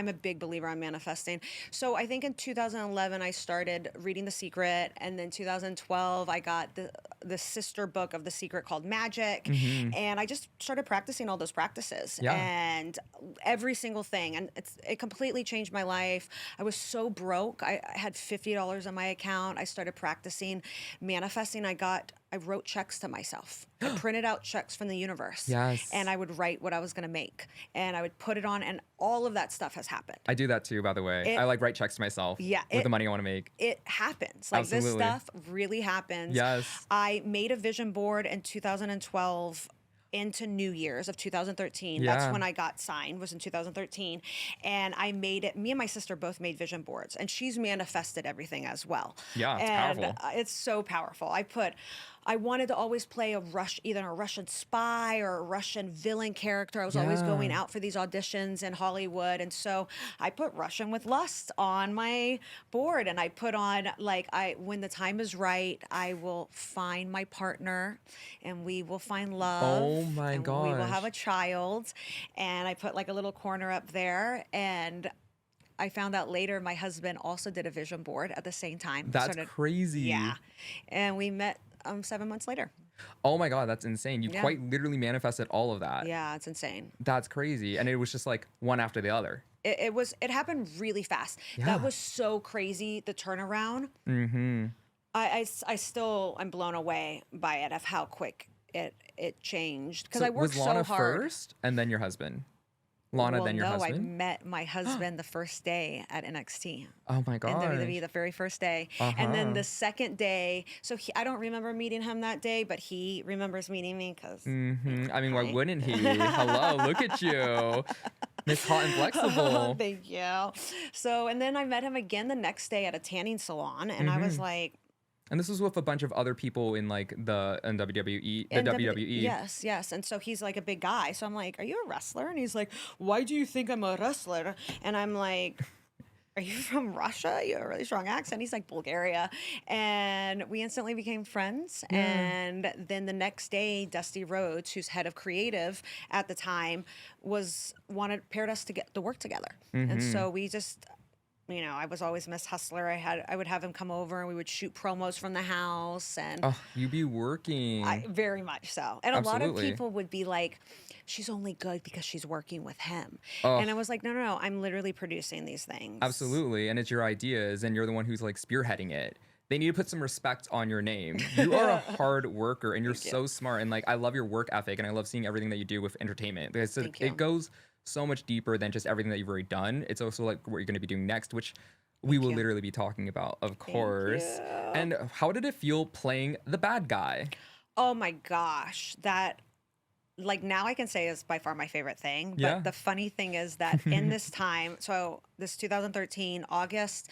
a big believer on manifesting. So I think in 2011 I started reading The Secret, and then 2012 I got the sister book of The Secret called Magic, and I just started practicing all those practices and every single thing, and it completely changed my life. I was so broke. I had $50 on my account. I started practicing manifesting. I wrote checks to myself. I printed out checks from the universe. Yes. And I would write what I was going to make. And I would put it on, and all of that stuff has happened. I do that too, by the way. I like write checks to myself with the money I want to make. It happens. Like Absolutely. this stuff really happens. Yes. I made a vision board in 2012 into New Year's of 2013. Yeah. That's when I got signed, was in 2013. And I made it, me and my sister both made vision boards, and she's manifested everything as well. Yeah, it's and powerful. It's so powerful. I wanted to always play either a Russian spy or a Russian villain character. I was always going out for these auditions in Hollywood. And so I put Russian with lust on my board, and I put on when the time is right, I will find my partner and we will find love. Oh my and we will gosh. have a child. And I put like a little corner up there, and I found out later my husband also did a vision board at the same time. That's crazy. Yeah. And we met 7 months later. Oh my God, that's insane. You quite literally manifested all of that. Yeah, it's insane. That's crazy. And it was just like one after the other. It happened really fast. Yeah. That was so crazy, the turnaround. Mm-hmm. I'm blown away by it, of how quick it changed. Because I worked was Lana so hard. first and then your husband? Lana, well, then your no, I husband? met my husband the first day at NXT. Oh my In God. WWE, the very first day. And then the second day, so I don't remember meeting him that day, but he remembers meeting me because. Mm-hmm. I mean, why wouldn't he? Hello, look at you. Miss Hot and Flexible. Thank you. So, and then I met him again the next day at a tanning salon, and I was like, And this was with a bunch of other people in like the WWE, the And WWE. Yes. And so he's like a big guy. So I'm like, are you a wrestler? And he's like, why do you think I'm a wrestler? And I'm like, are you from Russia? You have a really strong accent. He's like, Bulgaria. And we instantly became friends. And then the next day, Dusty Rhodes, who's head of creative at the time, paired us to work together. And so we just, I was always Miss Hustler. I would have him come over and we would shoot promos from the house, and Oh, you be working. very much so. And a lot of Absolutely. people would be like, she's only good because she's working with him. Oh. And I was like, no, I'm literally producing these things. Absolutely. And it's your ideas and you're the one who's like spearheading it. They need to put some respect on your name. You are a hard worker and you're so smart. And like, I love your work ethic and I love seeing everything that you do with entertainment. Because Thank you. it goes so much deeper than just everything that you've already done. It's also like what you're going to be doing next, which we will literally be talking about, of course. And how did it feel playing the bad guy? Oh my gosh. That, like, now I can say is by far my favorite thing. But Yeah. the funny thing is that in this time, so this 2013, August,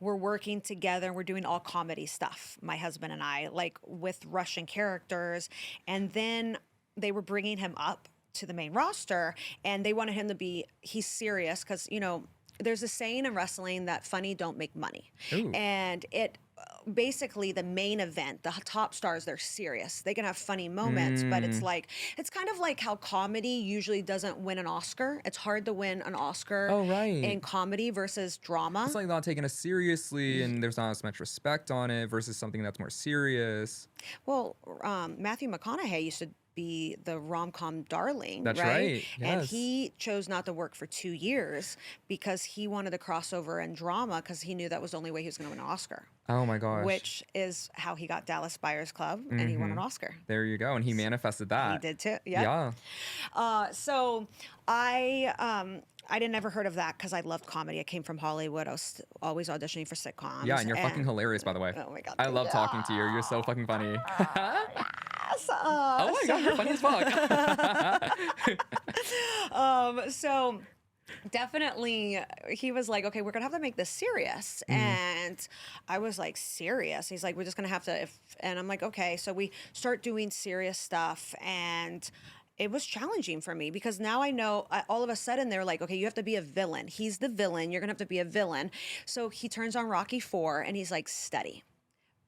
we're working together and we're doing all comedy stuff, my husband and I, like with Russian characters. And then they were bringing him up to the main roster, and they wanted him to he's serious because, there's a saying in wrestling that funny don't make money. Ooh. And it basically, the main event, the top stars, they're serious. They can have funny moments, but it's kind of like how comedy usually doesn't win an Oscar. It's hard to win an Oscar in comedy versus drama. It's like not taking us seriously and there's not as much respect on it versus something that's more serious. Well, Matthew McConaughey used to be the rom-com darling, That's right? right. And Yes. he chose not to work for 2 years because he wanted to cross over in drama because he knew that was the only way he was going to win an Oscar, Oh my gosh. which is how he got Dallas Buyers Club and he won an Oscar. There you go. And he manifested that. He did too. Yep. Yeah. So I didn't ever heard of that because I loved comedy. I came from Hollywood. I was always auditioning for sitcoms. Yeah, and you're fucking hilarious, by the way. Oh my God, I thank love you. talking to you. You're so fucking funny. Yes, Oh my God, you're funny as fuck. so definitely he was like, okay, we're gonna have to make this serious. And I was like, serious? He's like, we're just gonna have to and I'm like, okay. So we start doing serious stuff, and it was challenging for me because now I know all of a sudden they're like, okay, you have to be a villain. He's the villain. You're going to have to be a villain. So he turns on Rocky IV and he's like, study.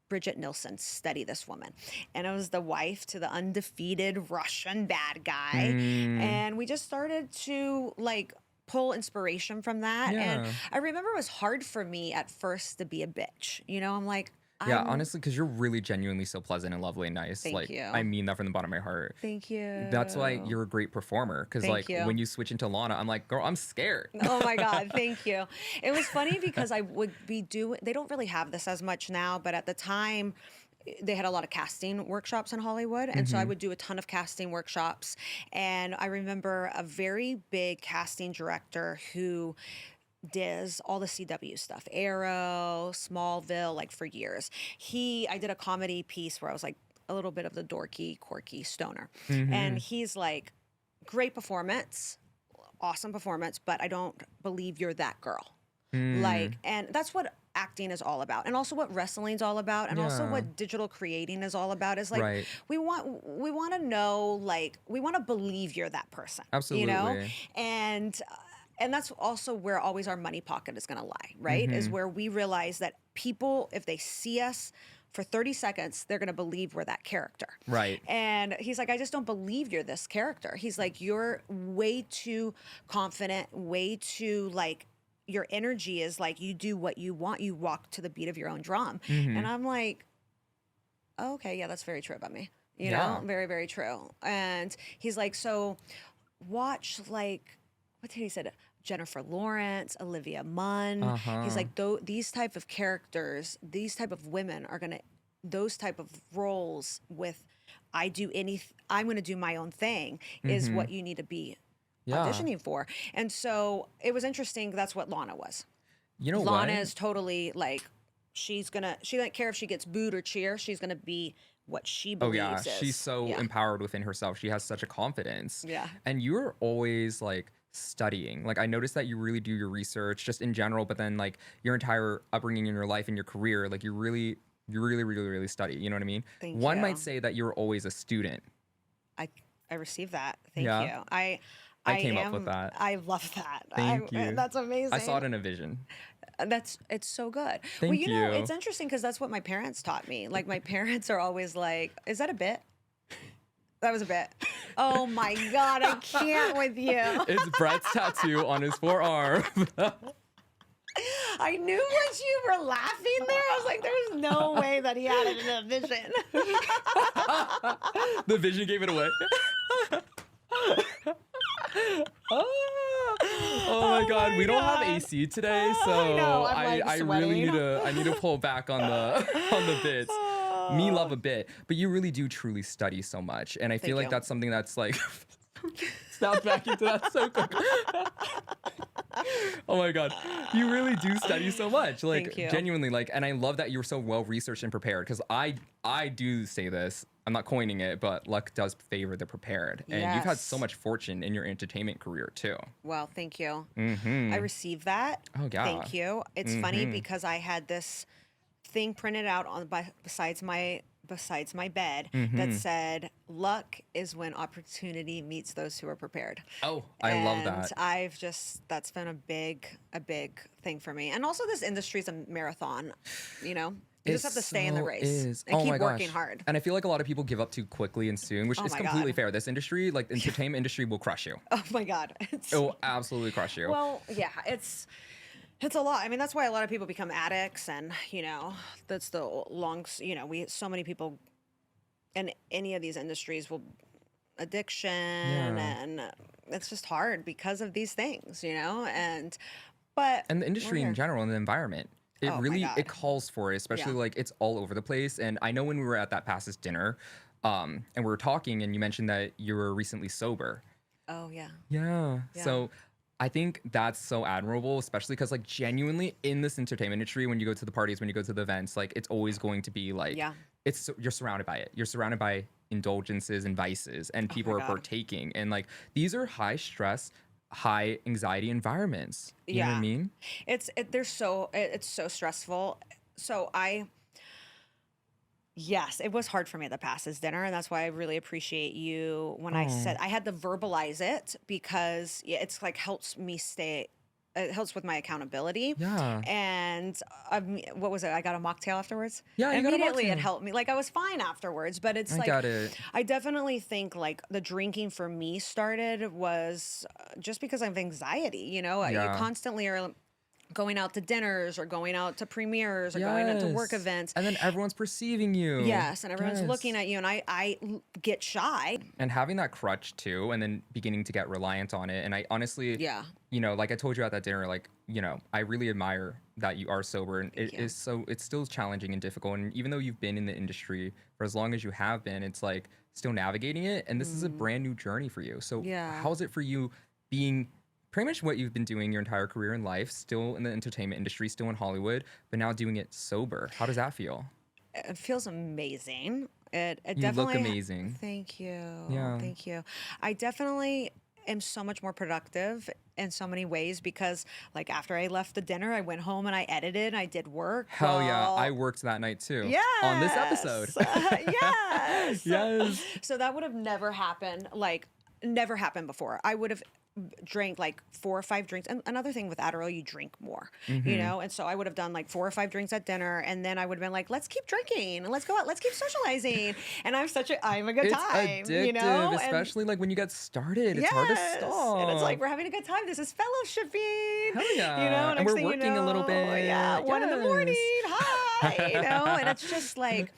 Bridget Nielsen, study this woman. And it was the wife to the undefeated Russian bad guy. And we just started to like pull inspiration from that. And Yeah. I remember it was hard for me at first to be a bitch. You know, I'm like, Yeah, honestly, because you're really genuinely so pleasant and lovely and nice. Thank like, you. I mean that from the bottom of my heart. thank you. That's why you're a great performer. Because Thank like you. when you switch into Lana, I'm like, girl, I'm scared. Oh my God, thank you. It was funny because I would be doing, they don't really have this as much now, but at the time, they had a lot of casting workshops in Hollywood. And so I would do a ton of casting workshops. And I remember a very big casting director who does all the CW stuff, Arrow, Smallville, like for years. I did a comedy piece where I was like a little bit of the dorky, quirky stoner. And he's like, great performance, awesome performance, but I don't believe you're that girl. Like, and that's what acting is all about, and also what wrestling's all about, and also Yeah. what digital creating is all about. Is like Right. we want to know, like we want to believe you're that person. You know, Absolutely. and that's also where always our money pocket is going to lie, right? Is where we realize that people, if they see us for 30 seconds, they're going to believe we're that character. Right. And he's like, I just don't believe you're this character. He's like, you're way too confident, way too like, your energy is like, you do what you want. You walk to the beat of your own drum. And I'm like, oh, okay, yeah, that's very true about me. You Yeah. know, very, very true. And he's like, so watch like, what did he say? Jennifer Lawrence, Olivia Munn. He's like, these type of characters, these type of women are gonna, those type of roles with, I'm gonna do my own thing is what you need to be auditioning for. And so it was interesting. That's what Lana was. You know Lana what? is totally like, she doesn't care if she gets booed or cheer. She's gonna be what she Oh believes yeah, is. she's so Yeah. empowered within herself. She has such a confidence. Yeah. And you're always like studying. Like I noticed that you really do your research just in general, but then like your entire upbringing in your life and your career, like you really, really study. You know what I mean? Thank One you. might say that you're always a student. I received that. Thank Yeah. you. I came up with that. I love that. Thank you. That's amazing. I saw it in a vision. It's so good. Thank well, you know, you. it's interesting because that's what my parents taught me. Like my parents are always like, "Is that a bit?" That was a bit. Oh my God, I can't with you. It's Brett's tattoo on his forearm. I knew once you were laughing there, I was like, "There's no way that he had it in a vision." The vision gave it away. Oh my God, we don't have AC today, so know, I'm, like, I really sweating. need to pull back on the bits. Me love a bit, but you really do truly study so much, and I feel Thank like you. that's something that's like snap back into that so quick. Oh my God, you really do study so much, like Thank you. genuinely, like, and I love that you're so well researched and prepared. Because I do say this, I'm not coining it, but luck does favor the prepared, and you've had so Yes. much fortune in your entertainment career too. Well, thank you. I received that. Oh, yeah. Thank you. It's funny because I had this thing printed out besides my bed that said, "Luck is when opportunity meets those who are prepared." Oh, I love that. And that's been a big thing for me. And also, this industry is a marathon. You know, you just have to stay in the race and keep working hard. And I feel like a lot of people give up too quickly and soon, which Oh is my completely God. fair. This industry, like the entertainment industry, will crush you. Oh my God. It will absolutely crush you. Well, yeah, it's a lot. I mean, that's why a lot of people become addicts, and you know, that's the so many people in any of these industries will addiction, Yeah. and it's just hard because of these things, but And the we're industry in here. general and the environment, it Oh my really it God. calls for it, especially Yeah. like it's all over the place. And I know when we were at that passes dinner, and we were talking, and you mentioned that you were recently sober. Oh yeah. Yeah. Yeah. So I think that's so admirable, especially because like genuinely in this entertainment industry, when you go to the parties, when you go to the events, like it's always going to be like Yeah. you're surrounded by it. You're surrounded by indulgences and vices, and Oh people my are God. partaking, and like these are high stress, high anxiety environments. You know what I Yeah. mean? It's so stressful. So yes, it was hard for me at the passes dinner, and that's why I really appreciate you when I Oh, said I had to verbalize it because it's like helps me stay. It helps with my accountability, yeah. and what was it? I got a mocktail afterwards. Yeah, you got a Immediately, it mocktail. helped me. Like I was fine afterwards, but it's I like got it. I definitely think like the drinking for me started was just because of anxiety. You Yeah. constantly are going out to dinners or going out to premieres or going out to work Yes. events. And then everyone's perceiving you. Yes, and everyone's looking Yes. at you, and I get shy. And having that crutch too, and then beginning to get reliant on it. And I honestly, Yeah. like I told you at that dinner, like, I really admire that you are sober, and Thank it you. is it's still challenging and difficult. And even though you've been in the industry for as long as you have been, it's like still navigating it. And this is a brand new journey for you. So Yeah. how's it for you being pretty much what you've been doing your entire career in life, still in the entertainment industry, still in Hollywood, but now doing it sober? How does that feel? It feels amazing. It You look definitely. amazing. Thank you. Yeah. Thank you. I definitely am so much more productive in so many ways because, like, after I left the dinner, I went home and I edited. I did work. Hell yeah. I Well, worked that night too. On this episode. yes. Yes. Yes. So that would have never happened. Like, never happened before. I would have drank like 4 or 5 drinks. And another thing with Adderall, you drink more, And so I would have done like 4 or 5 drinks at dinner, and then I would have been like, let's keep drinking and let's go out, let's keep socializing. And I'm a good It's time, addictive, And especially like when you get started. It's hard to stop. and it's like we're having a good time. This is fellowshipping, Hell yeah. And Next we're thing working a little bit. yeah, 1 in the morning. Yes. Hi, And it's just like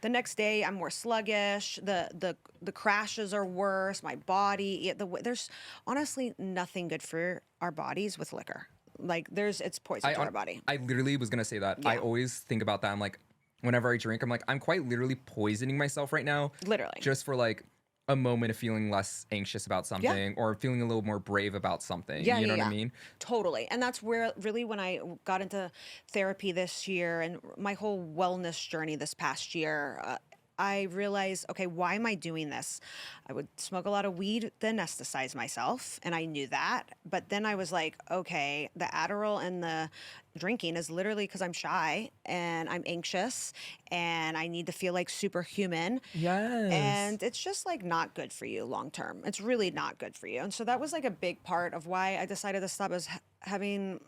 the next day I'm more sluggish. The crashes are worse. My body, there's honestly nothing good for our bodies with liquor. Like it's poison to our body. I literally was gonna say that. I Yeah. always think about that. I'm like, whenever I drink, I'm like, I'm quite literally poisoning myself right now. Literally. Just for like a moment of feeling less anxious about something or feeling a little more brave about something. Yeah, you know yeah, what I yeah. mean? Totally. And that's where really when I got into therapy this year and my whole wellness journey this past year, I realized, okay, why am I doing this? I would smoke a lot of weed to anesthetize myself, and I knew that. But then I was like, okay, the Adderall and the drinking is literally because I'm shy and I'm anxious and I need to feel like superhuman. Yes. And it's just like not good for you long term. It's really not good for you. And so that was like a big part of why I decided to stop, is having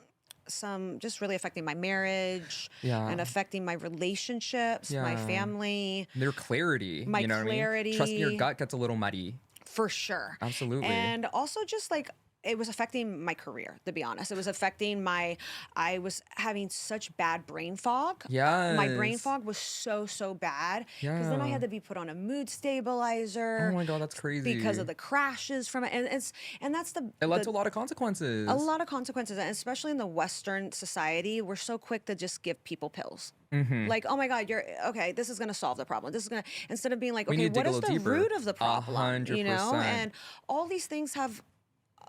some just really affecting my marriage Yeah. and affecting my relationships, my Yeah. family, Their clarity. my you know clarity. What I mean? Trusting your gut gets a little muddy. for sure. Absolutely. And also just like it was affecting my career, to be honest. It was affecting I was having such bad brain fog. My brain Yes. fog was so bad. Because then I Yeah. had to be put on a mood stabilizer. Oh my God, that's crazy. Because of the crashes from it. And that's It led the to a lot of consequences. a lot of consequences, and especially in the Western society, we're so quick to just give people pills. Mm-hmm. Like, oh my God, you're okay. This is gonna solve the problem. This is gonna instead of being like, We okay, need to what dig a is the little deeper. root of the problem? 100%. And all these things have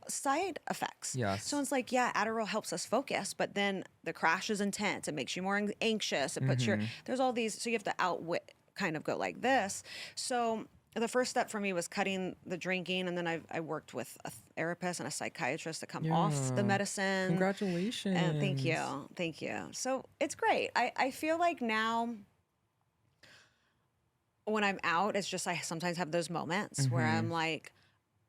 side effects. Yes. So it's like, yeah, Adderall helps us focus, but then the crash is intense. It makes you more anxious. It puts there's all these. So you have to outwit, kind of go like this. So the first step for me was cutting the drinking, and then I worked with a therapist and a psychiatrist to come off the Yeah. medicine. Congratulations. And thank you. So it's great. I feel like now when I'm out, it's just I sometimes have those moments where I'm like,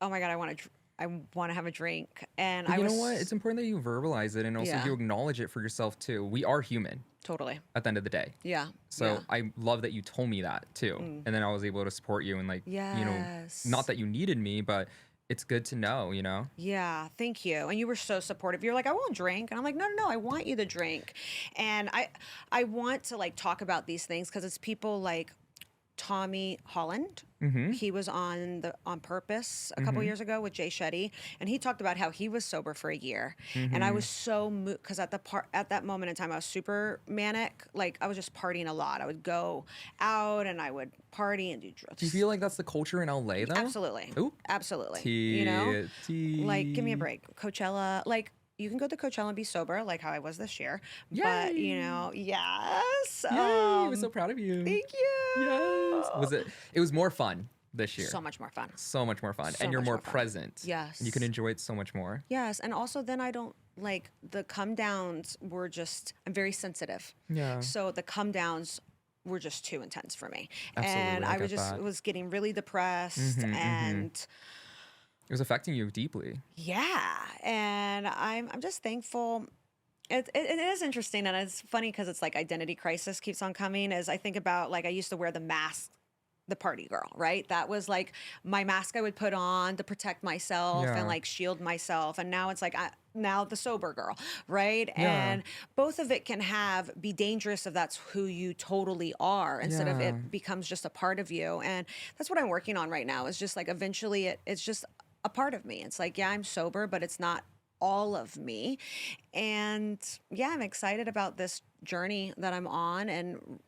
oh my God, I want to have a drink, and But you know what? It's important that you verbalize it and also Yeah. you acknowledge it for yourself too. We are human totally, at the end of the day. yeah. So yeah. I love that you told me that too. And then I was able to support you and like, Yes. not that you needed me, but it's good to know, Yeah, thank you. And you were so supportive. You're like, I won't drink. And I'm like, no, I want you to drink. And I want to like talk about these things because it's people like Tommy Holland. Mm-hmm. He was on Purpose a couple years ago with Jay Shetty, and he talked about how he was sober for a year. And I was so moved because at that moment in time, I was super manic. Like I was just partying a lot. I would go out and I would party and do drugs. Do you feel like that's the culture in LA though? Absolutely. Ooh. Absolutely. You know, like give me a break. Coachella, like you can go to Coachella and be sober, like how I was this year. But you know, yes. Yay, I was so proud of you. Thank you. Yes. It was more fun this year. So much more fun. So much more fun. So and you're much more more fun. present. Yes. And you can enjoy it so much more. Yes. And also then I don't like the come downs were just, I'm very sensitive. Yeah. So the come downs were just too intense for me. Absolutely, And I I was get just that. was getting really depressed and It was affecting you deeply. yeah. And I'm just thankful. It is interesting, and it's funny because it's like identity crisis keeps on coming. As I think about, like, I used to wear the mask, the party girl, right? That was like my mask I would put on to protect myself Yeah. and like shield myself. And now it's like now the sober girl, right? Yeah. And both of it can be dangerous if that's who you totally are instead of Yeah. it becomes just a part of you. And that's what I'm working on right now. Is just like eventually it's just a part of me. It's like, yeah, I'm sober, but it's not all of me. And yeah, I'm excited about this journey that I'm on and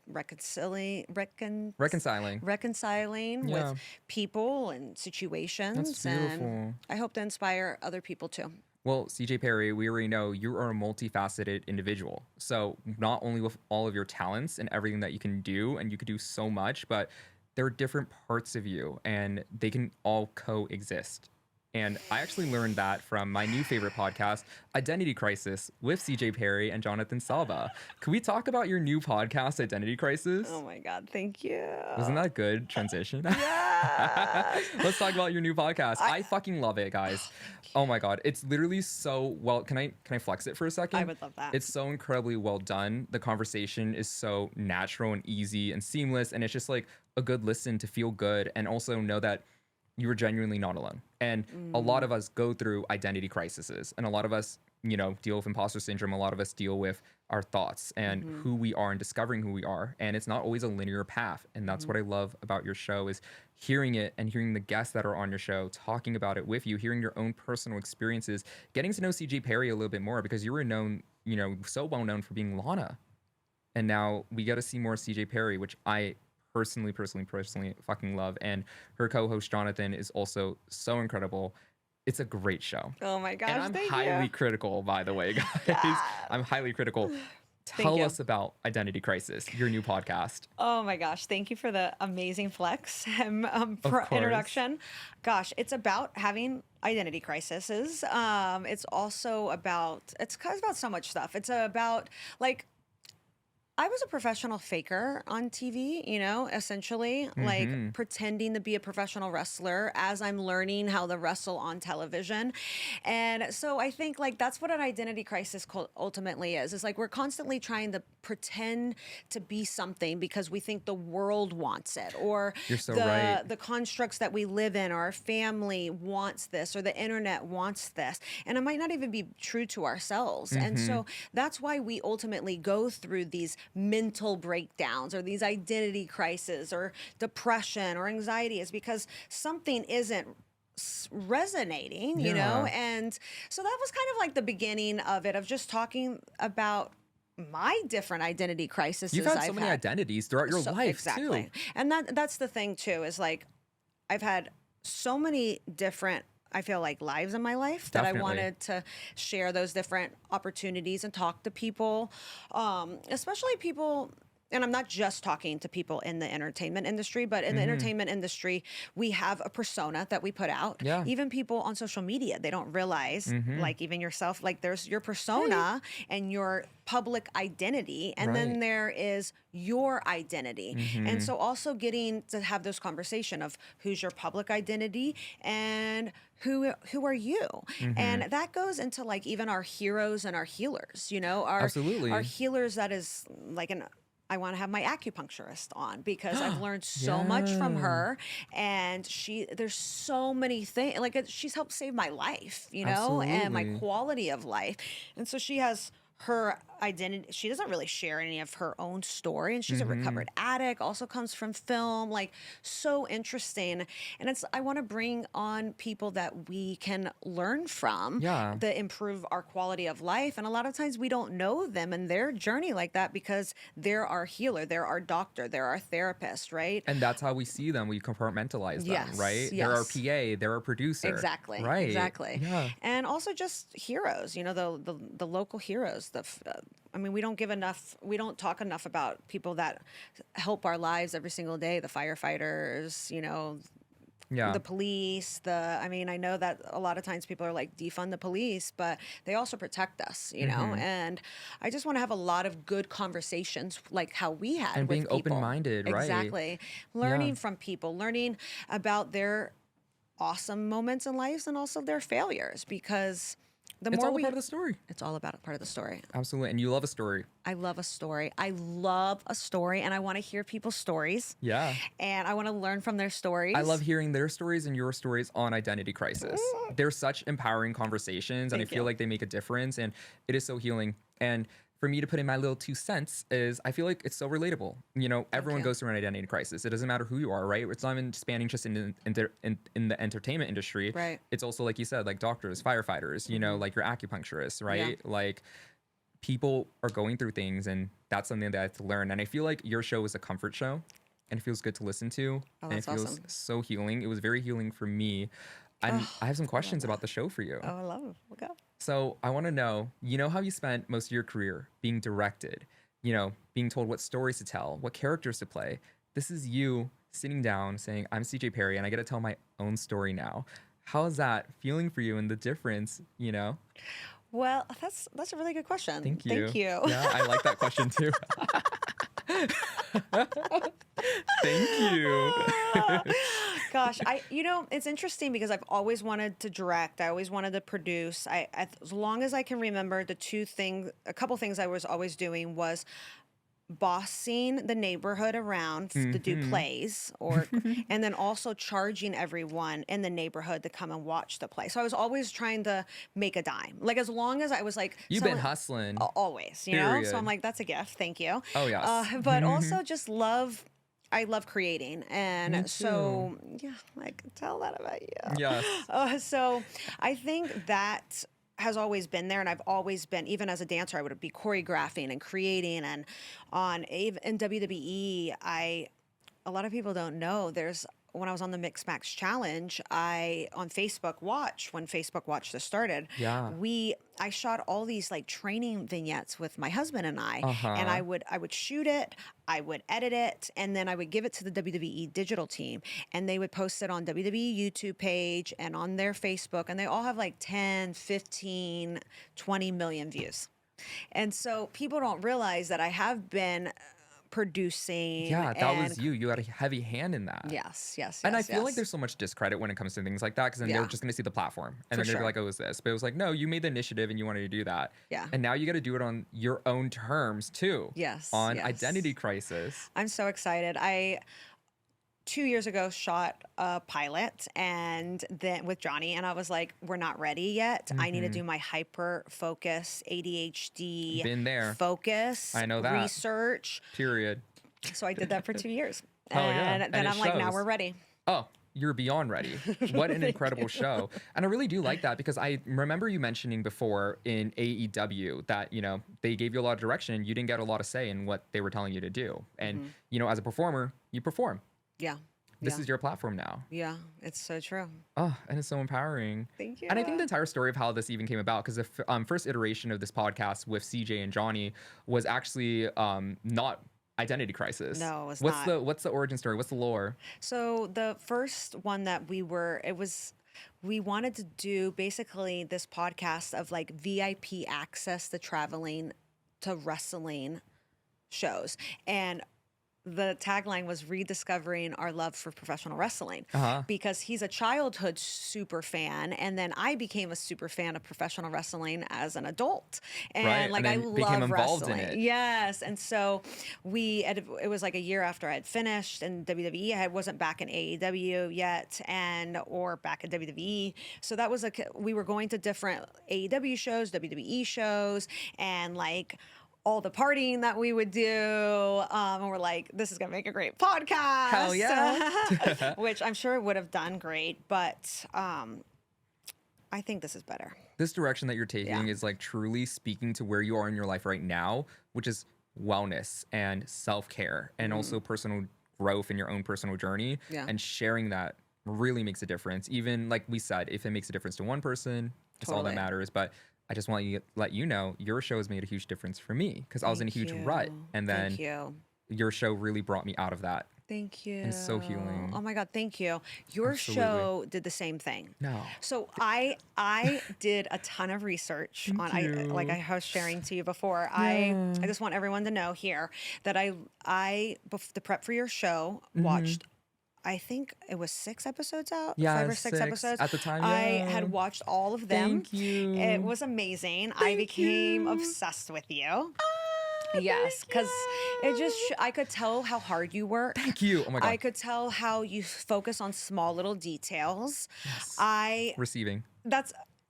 reconciling Reconciling. Yeah. with people and situations. That's beautiful. And I hope to inspire other people too. Well, CJ Perry, we already know you are a multifaceted individual. So not only with all of your talents and everything that you can do, and you could do so much, but there are different parts of you and they can all coexist. And I actually learned that from my new favorite podcast, Identity Crisis, with CJ Perry and Jonathan Salva. Can we talk about your new podcast, Identity Crisis? Oh my God, thank you. Wasn't that a good transition? Yeah. Let's talk about your new podcast. I fucking love it, guys. Oh my God. It's literally so well. Can I flex it for a second? I would love that. It's so incredibly well done. The conversation is so natural and easy and seamless. And it's just like a good listen to feel good and also know that you were genuinely not alone. And a lot of us go through identity crises, and a lot of us, you know, deal with imposter syndrome. A lot of us deal with our thoughts and who we are and discovering who we are. And it's not always a linear path. And that's what I love about your show is hearing it and hearing the guests that are on your show, talking about it with you, hearing your own personal experiences, getting to know CJ Perry a little bit more because you were known, you know, so well known for being Lana. And now we got to see more CJ Perry, which I personally fucking love. And her co-host Jonathan is also so incredible. It's a great show. Oh my gosh, And I'm thank highly you. critical, by the way, guys. Yeah. I'm highly critical. Thank Tell you. us about Identity Crisis, your new podcast. Oh my gosh, thank you for the amazing flex course. introduction. Gosh, it's about having identity crises. It's also about, it's about so much stuff. It's about like, I was a professional faker on TV, you know, essentially, like pretending to be a professional wrestler as I'm learning how to wrestle on television. And so I think like that's what an identity crisis ultimately is like we're constantly trying to pretend to be something because we think the world wants it, or You're so right. the constructs that we live in, or our family wants this, or the internet wants this. And it might not even be true to ourselves. And so that's why we ultimately go through these mental breakdowns or these identity crises or depression or anxiety, is because something isn't resonating, you know? And so that was kind of like the beginning of it, of just talking about my different identity crises. You've had so many identities throughout your life, exactly. too. And that's the thing, too, is like I've had so many different, I feel like, lives in my life that Definitely. I wanted to share those different opportunities and talk to people, especially people. And I'm not just talking to people in the entertainment industry, but in the entertainment industry, we have a persona that we put out. Yeah. Even people on social media, they don't realize, like even yourself, like there's your persona and your public identity, and then Right. there is your identity. And so also getting to have this conversation of who's your public identity and who are you? And that goes into like even our heroes and our healers, you know, Absolutely. our healers. That is like I want to have my acupuncturist on because I've learned so much from her, and there's so many things, like she's helped save my life, you know, and my Absolutely. quality of life. And so she has her identity, she doesn't really share any of her own story, and she's a recovered addict, also comes from film, like so interesting. And it's, I want to bring on people that we can learn from Yeah. to improve our quality of life. And a lot of times we don't know them and their journey like that because they're our healer, they're our doctor, they're our therapist, right? And that's how we see them. We compartmentalize them, Yes, right? They're our yes. PA, they're our producer. Exactly. Right. Exactly. Yeah. And also just heroes, you know, the local heroes. I mean, we don't talk enough about people that help our lives every single day. The firefighters, you know, Yeah. the police. I mean, I know that a lot of times people are like, defund the police, but they also protect us, you know. And I just want to have a lot of good conversations, like how we had And with being people. open-minded, right? Exactly. Learning from people, learning about their awesome moments in life and also their failures, because the It's more all a we, part of the story. it's all about a part of the story. Absolutely. And you love a story. I love a story. I love a story, and I want to hear people's stories. Yeah. And I want to learn from their stories. I love hearing their stories and your stories on identity crisis. They're such empowering conversations, and I Thank feel you. like they make a difference, and it is so healing. And for me to put in my little 2 cents is I feel like it's so relatable. You know, everyone you. goes through an identity crisis. It doesn't matter who you are, right? It's not even spanning just in the entertainment industry. Right. It's also, like you said, like doctors, firefighters, you know, like your acupuncturists, right? Like people are going through things, and that's something that I have to learn. And I feel like your show is a comfort show, and it feels good to listen to. Oh, and it that's feels awesome. so healing. It was very healing for me. And I have some questions about the show for you. Oh, I love it. We'll go. So I want to know, you know how you spent most of your career being directed, you know, being told what stories to tell, what characters to play. This is you sitting down saying, I'm CJ Perry and I get to tell my own story now. How is that feeling for you and the difference, you know? Well, that's a really good question. Thank you. Thank you. Yeah, I like that question too. Thank you. Gosh, it's interesting because I've always wanted to direct. I always wanted to produce. As long as I can remember, a couple things I was always doing was bossing the neighborhood around to do plays, and then also charging everyone in the neighborhood to come and watch the play. So I was always trying to make a dime. Like, as long as I was like, You've been hustling. always, you know. So Period. I'm like, that's a gift. Thank you. Oh, yes. But also just I love creating, Me and so yeah, I can tell that about you. Yes. So I think that has always been there, and I've always been, even as a dancer, I would be choreographing and creating, and in WWE, a lot of people don't know, when I was on the Mix Max Challenge, on Facebook Watch, when Facebook Watch just started, Yeah. I shot all these like training vignettes with my husband and I, and I would shoot it, I would edit it, and then I would give it to the WWE digital team, and they would post it on WWE YouTube page and on their Facebook, and they all have like 10, 15, 20 million views. And so people don't realize that I have been producing. Yeah, that was you. You had a heavy hand in that. Yes. And I feel like there's so much discredit when it comes to things like that, because then they're Yeah. just going to see the platform and For they're going to sure. be like, oh, it's this. But it was like, no, you made the initiative and you wanted to do that. Yeah. And now you got to do it on your own terms too. Yes, On yes. Identity Crisis. I'm so excited. 2 years ago shot a pilot, and then with Johnny, and I was like, we're not ready yet. I need to do my hyper focus, ADHD Been there. focus, I know that. research. Period. So I did that for 2 years. Oh, yeah. And And then it I'm like, now shows. we're ready. Oh, you're beyond ready. What an incredible show. And I really do like that, because I remember you mentioning before in AEW that, you know, they gave you a lot of direction. You didn't get a lot of say in what they were telling you to do. And, you know, as a performer, you perform. Yeah. This is your platform now. Yeah, it's so true. Oh, and it's so empowering. Thank you. And I think the entire story of how this even came about, because the first iteration of this podcast with CJ and Johnny was actually not Identity Crisis. No, it was what's not. What's the origin story? What's the lore? So the first one that we wanted to do basically this podcast of like VIP access to traveling to wrestling shows. And the tagline was rediscovering our love for professional wrestling because he's a childhood super fan, and then I became a super fan of professional wrestling as an adult, and Right, like and I then became love involved in wrestling. it. Yes, and so it was like a year after I had finished in WWE. I wasn't back in AEW yet, or back in WWE. So that was we were going to different AEW shows, WWE shows, and like all the partying that we would do. And we're like, this is going to make a great podcast. Hell yeah. Which I'm sure it would have done great, but I think this is better. This direction that you're taking Yeah. is like truly speaking to where you are in your life right now, which is wellness and self-care and also personal growth in your own personal journey. Yeah. And sharing that really makes a difference. Even like we said, if it makes a difference to one person, it's all that Totally. matters. But I just want to let you know your show has made a huge difference for me because I was in a Thank huge you. rut. And then Thank you. your show really brought me out of that. Thank you. And so healing. Oh my God, thank you. Your Absolutely. show did the same thing. No. So I did a ton of research on like I was sharing to you before. I just want everyone to know here that the prep for your show watched, I think it was 6 episodes out, Yeah, 5 or 6 episodes at the time. I Yeah. had watched all of them. Thank you. It was amazing. I became you. obsessed with you. Yes, because it just I could tell how hard you work. Thank you. Oh my God. I could tell how you focus on small little details. Yes. Receiving.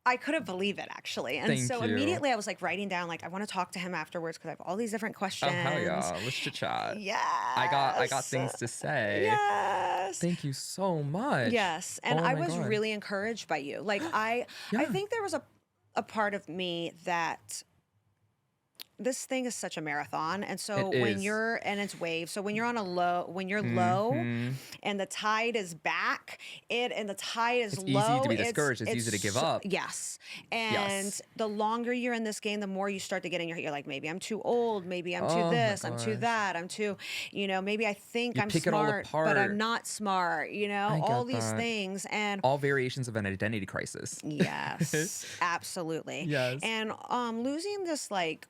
I couldn't believe it actually. And Thank so you. immediately I was like writing down like I want to talk to him afterwards because I have all these different questions. Oh hell yeah. Let's chit chat. Yes. I got things to say. Yes. Thank you so much. Yes. And Oh I my was God. really encouraged by you. Like I think there was a part of me that this thing is such a marathon. And so It when is. you're, and it's waves. So when you're on a low, when you're low and the tide is back, and the tide is It's low. easy to be discouraged. It's easy to give up. Yes. And Yes. the longer you're in this game, the more you start to get in you're like, maybe I'm too old. Maybe I'm Oh too my this. I'm too gosh. that. I'm too, maybe I think You I'm pick it all smart, but apart. I'm not smart, I all get these that. things. And All variations of an identity crisis. yes, absolutely. Yes. And losing this like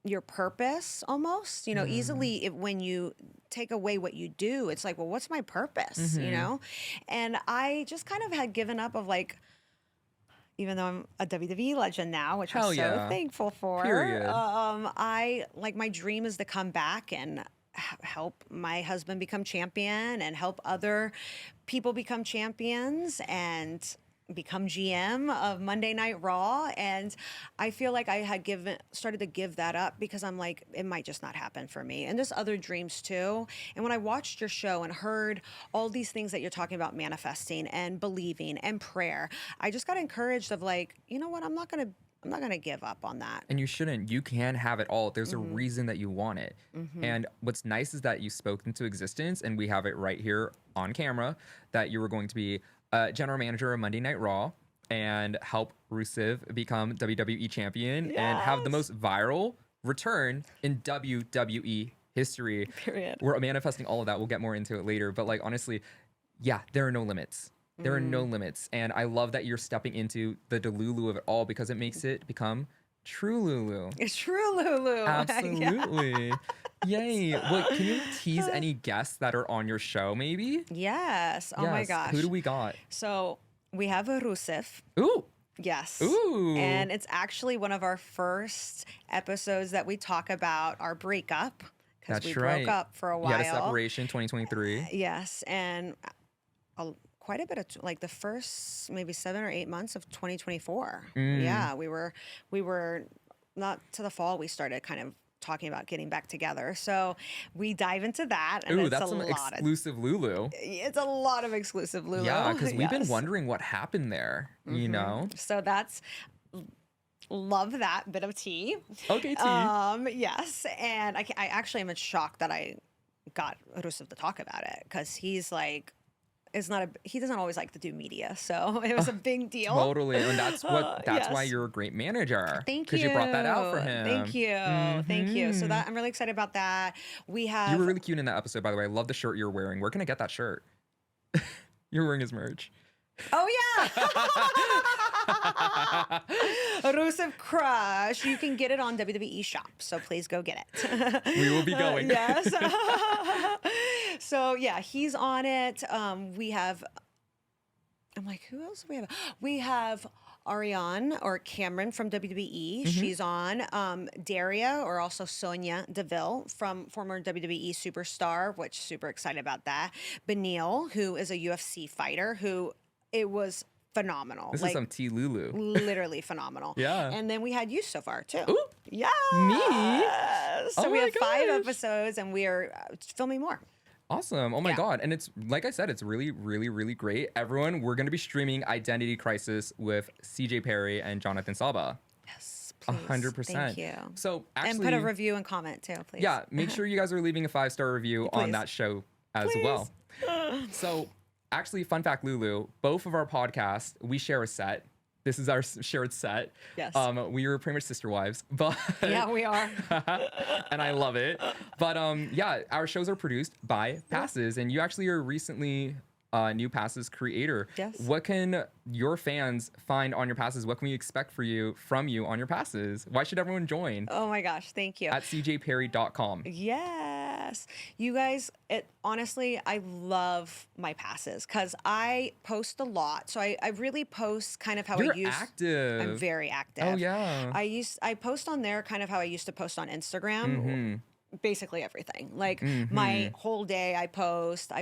your purpose almost, easily when you take away what you do, it's like, well, what's my purpose, And I just kind of had given up of like, even though I'm a WWE legend now, which Hell I'm so yeah. thankful for, Period. I like my dream is to come back and help my husband become champion and help other people become champions and become GM of Monday Night Raw. And I feel like I had started to give that up because I'm like, it might just not happen for me. And there's other dreams too. And when I watched your show and heard all these things that you're talking about, manifesting and believing and prayer, I just got encouraged of like, you know what, I'm not gonna give up on that. And you shouldn't. You can have it all. There's a reason that you want it. And what's nice is that you spoke into existence, and we have it right here on camera, that you were going to be general manager of Monday Night Raw and help Rusev become WWE champion and have the most viral return in WWE history. Period. We're manifesting all of that. We'll get more into it later. But like, honestly, yeah, there are no limits. There are no limits. And I love that you're stepping into the Delulu of it all because it makes it become trululu. It's trululu. Absolutely. Yay. Well, can you tease any guests that are on your show, maybe? Yes. Oh my Yes. gosh. Who do we got? So we have a Rusev. Ooh. Yes. Ooh. And it's actually one of our first episodes that we talk about our breakup because That's we right. broke up for a You while. had a separation 2023. Yes. And quite a bit of like the first maybe 7 or 8 months of 2024. Yeah, we were not to the fall. We started kind of talking about getting back together. So we dive into that. And Ooh, it's that's a some lot exclusive Lulu. it's a lot of exclusive Lulu. Yeah, because we've been Yes. wondering what happened there, you know? So that's love that bit of tea. Okay, T. Yes, and I actually am in shock that I got Rusev to talk about it because he's like, he doesn't always like to do media, so it was a big deal. Totally. And that's why Yes. you're a great manager. Thank you. Because you brought that out for him. Thank you. Thank you. So that I'm really excited about that. We have You were really cute in that episode, by the way. I love the shirt you're wearing. Where can I get that shirt? You're wearing his merch. Oh yeah. Rusev Crush. You can get it on WWE Shop, so please go get it. We will be going. Yes. So yeah, he's on it. We have. I'm like, who else do we have? We have Ariane or Cameron from WWE. She's on. Daria, or also Sonia Deville, from former WWE superstar, which super excited about that. Benil, who is a UFC fighter, who it was phenomenal. This is some T-Lulu. Literally phenomenal. Yeah. And then we had you so far too. Ooh. Yeah. Me? So Oh we my have 5 gosh. episodes, and we are filming more. Awesome. Oh my Yeah. God. And it's, like I said, it's really, really, really great. Everyone, we're going to be streaming Identity Crisis with CJ Perry and Jonathan Saba. Yes, please. 100%. Thank you. So actually, And put a review and comment too, please. yeah, make sure you guys are leaving a 5-star review on Please. that show as Please. well. So actually, fun fact, Lulu, both of our podcasts, we share a set. This is our shared set. Yes. We are pretty much sister wives, but Yeah, we are. and I love it. But yeah, our shows are produced by Passes, and you actually are recently new Passes creator. Yes. What can your fans find on your Passes? What can we expect from you on your Passes? Why should everyone join? Oh my gosh, thank you. At cjperry.com. Yes. You guys, honestly, I love my passes because I post a lot. So I really post kind of how You're I use. active. I'm very active. Oh yeah. I post on there kind of how I used to post on Instagram. Mm-hmm. Basically everything. Like my whole day I post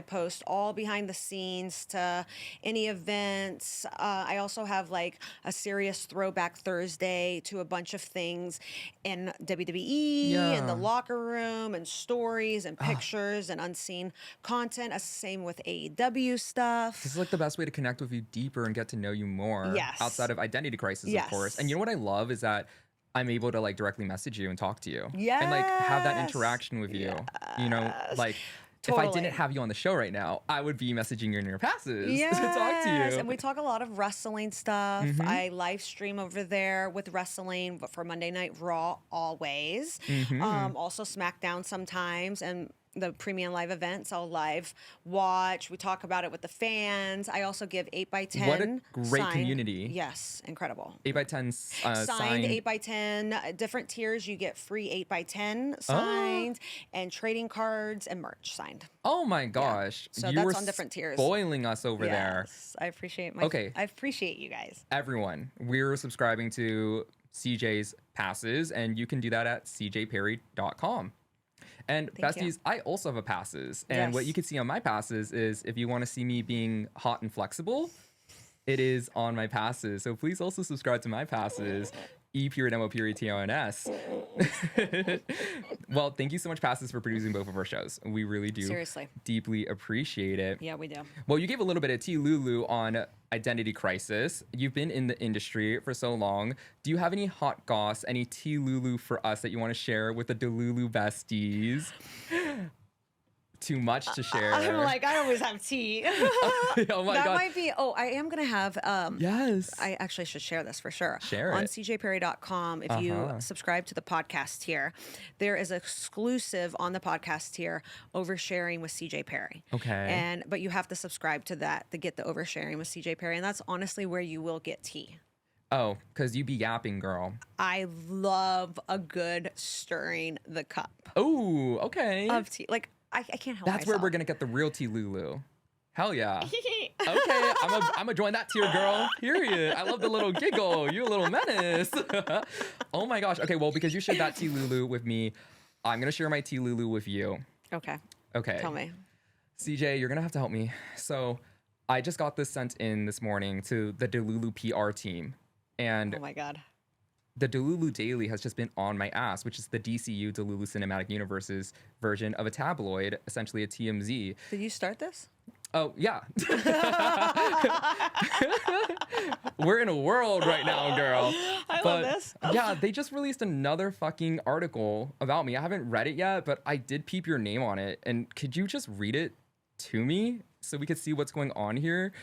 all behind the scenes to any events. I also have like a serious throwback Thursday to a bunch of things in WWE, in the Yeah. locker room, and stories and pictures and unseen content. Same with AEW stuff. This is like the best way to connect with you deeper and get to know you more. Yes. Outside of Identity Crisis, Yes. of course. And you know what I love is that I'm able to like directly message you and talk to you. And like have that Yes. interaction with you. You know, like if I Totally. didn't have you on the show right now, I would be messaging you in your passes to talk to Yes, you. and we talk a lot of wrestling stuff. I live stream over there with wrestling, but for Monday Night Raw always. Also SmackDown sometimes, and the premium live events I'll live watch. We talk about it with the fans. I also give 8x10. What a great signed- community. Yes, incredible. 8x10 Signed signed. 8x10, different tiers. You get free 8x10 signed, and trading cards and merch signed. Oh my gosh. So you that's were on different tiers. spoiling us over there. Yes, I appreciate Okay. I appreciate you guys. Everyone, we're subscribing to CJ's passes, and you can do that at cjperry.com. And Thank you. besties, I also have a passes. And what Yes. you can see on my passes is if you want to see me being hot and flexible, it is on my passes. So please also subscribe to my passes. E.mo.tions. Well, thank you so much, Passes, for producing both of our shows. We really do Seriously. deeply appreciate it. Yeah, we do. Well, you gave a little bit of T-Lulu on Identity Crisis. You've been in the industry for so long. Do you have any hot goss, any T-Lulu for us that you want to share with the Delulu besties? Too much to share. I'm like, I always have tea. Oh my That God. might be. Oh, I am gonna have. Yes. I actually should share this for sure. Share on it. cjperry.com. If you subscribe to the podcast tier, there is exclusive on the podcast tier oversharing with CJ Perry. Okay. But you have to subscribe to that to get the oversharing with CJ Perry, and that's honestly where you will get tea. Oh, because you be yapping, girl. I love a good stirring the cup Oh, okay. of tea. Like I can't help That's where myself. we're going to get the real T-Lulu. Hell yeah. Okay, I'm gonna join that tier, girl. Period. I love the little giggle. You a little menace. Oh my gosh. Okay, well, because you shared that T-Lulu with me, I'm gonna share my T-Lulu with you. Okay. Okay. Tell me. CJ, you're gonna have to help me. So, I just got this sent in this morning to the Delulu PR team, and Oh my God. the Delulu Daily has just been on my ass, which is the DCU Delulu Cinematic Universe's version of a tabloid, essentially a TMZ. Did you start this? Oh, yeah. We're in a world right now, girl. I love this. Yeah, they just released another fucking article about me. I haven't read it yet, but I did peep your name on it. And could you just read it to me so we could see what's going on here?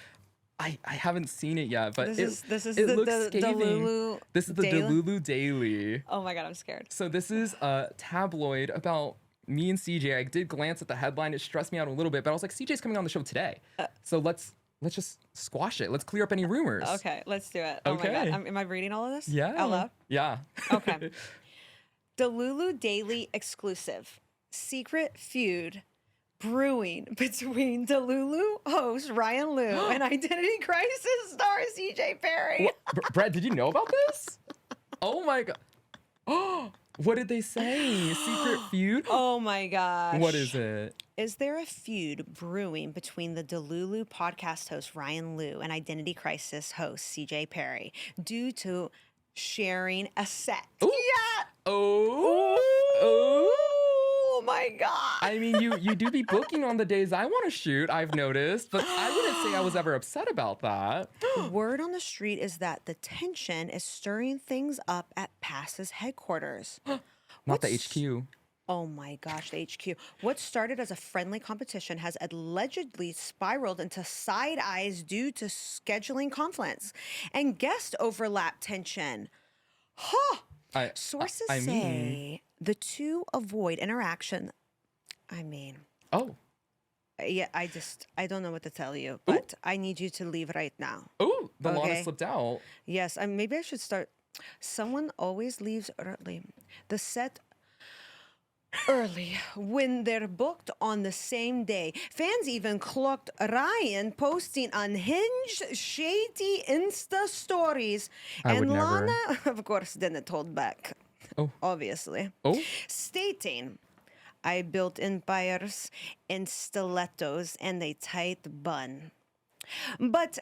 I haven't seen it yet, but This is it the looks Delulu scathing. This is the Daily? Delulu Daily. Oh my God, I'm scared. So this is a tabloid about me and CJ. I did glance at the headline. It stressed me out a little bit, but I was like, CJ's coming on the show today. So let's let's just squash it. Let's clear up any rumors. Okay, let's do it. Oh my Okay. God. Am I reading all of this? Yeah. Out loud? Yeah. Okay. Delulu Daily exclusive. Secret feud brewing between Delulu host Ryan Liu and Identity Crisis star CJ Perry. Brett, did you know about this? Oh my god. Oh, what did they say? Secret feud? Oh my gosh. What is it? Is there a feud brewing between the Delulu podcast host Ryan Liu and Identity Crisis host CJ Perry due to sharing a set? Ooh. Yeah. Oh. Oh my god. I mean, you do be booking on the days I want to shoot, I've noticed, but I wouldn't say I was ever upset about that. Word on the street is that the tension is stirring things up at Pass's headquarters. Not the HQ. Oh my gosh, the HQ. What started as a friendly competition has allegedly spiraled into side eyes due to scheduling conflicts and guest overlap tension. Huh. Sources say the two avoid interaction. I mean, yeah, I don't know what to tell you, but I need you to leave right now. Oh, the Lana slipped out. Yes, maybe I should start. Someone always leaves early. The set early when they're booked on the same day. Fans even clocked Ryan posting unhinged, shady Insta stories. And Lana, of course, didn't hold back. Oh. Obviously. Oh. Stating, I built empires in stilettos and a tight bun. But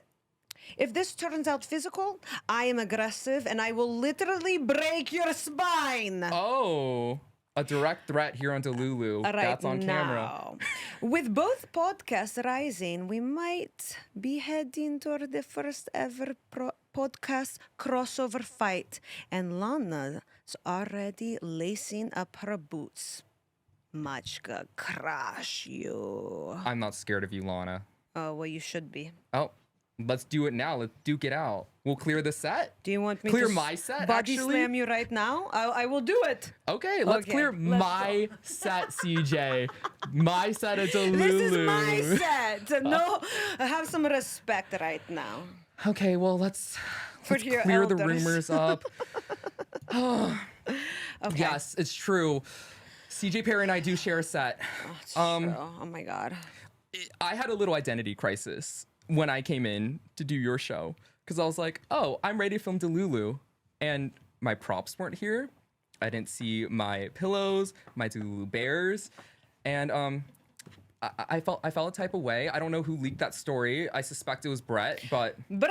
if this turns out physical, I am aggressive and I will literally break your spine. Oh. A direct threat here on Delulu. That's on camera. Now. With both podcasts rising, we might be heading toward the first ever podcast crossover fight. And Lana's already lacing up her boots. Much could crush you. I'm not scared of you, Lana. Oh, well, you should be. Oh, let's do it now. Let's duke it out. We'll clear the set. Do you want me clear to my set? body actually? slam you right now? I will do it. Okay, let's clear my set, CJ. My set of Delulu. This is my set. No, have some respect right now. Okay, well, let's clear the rumors up. Okay. Yes, it's true. CJ Perry and I do share a set. Oh, it's true. Oh my God. I had a little identity crisis when I came in to do your show because I was like, oh, I'm ready to film Delulu. And my props weren't here. I didn't see my pillows, my Delulu bears. And I felt a type of way. I don't know who leaked that story. I suspect it was Brett, but... Brett!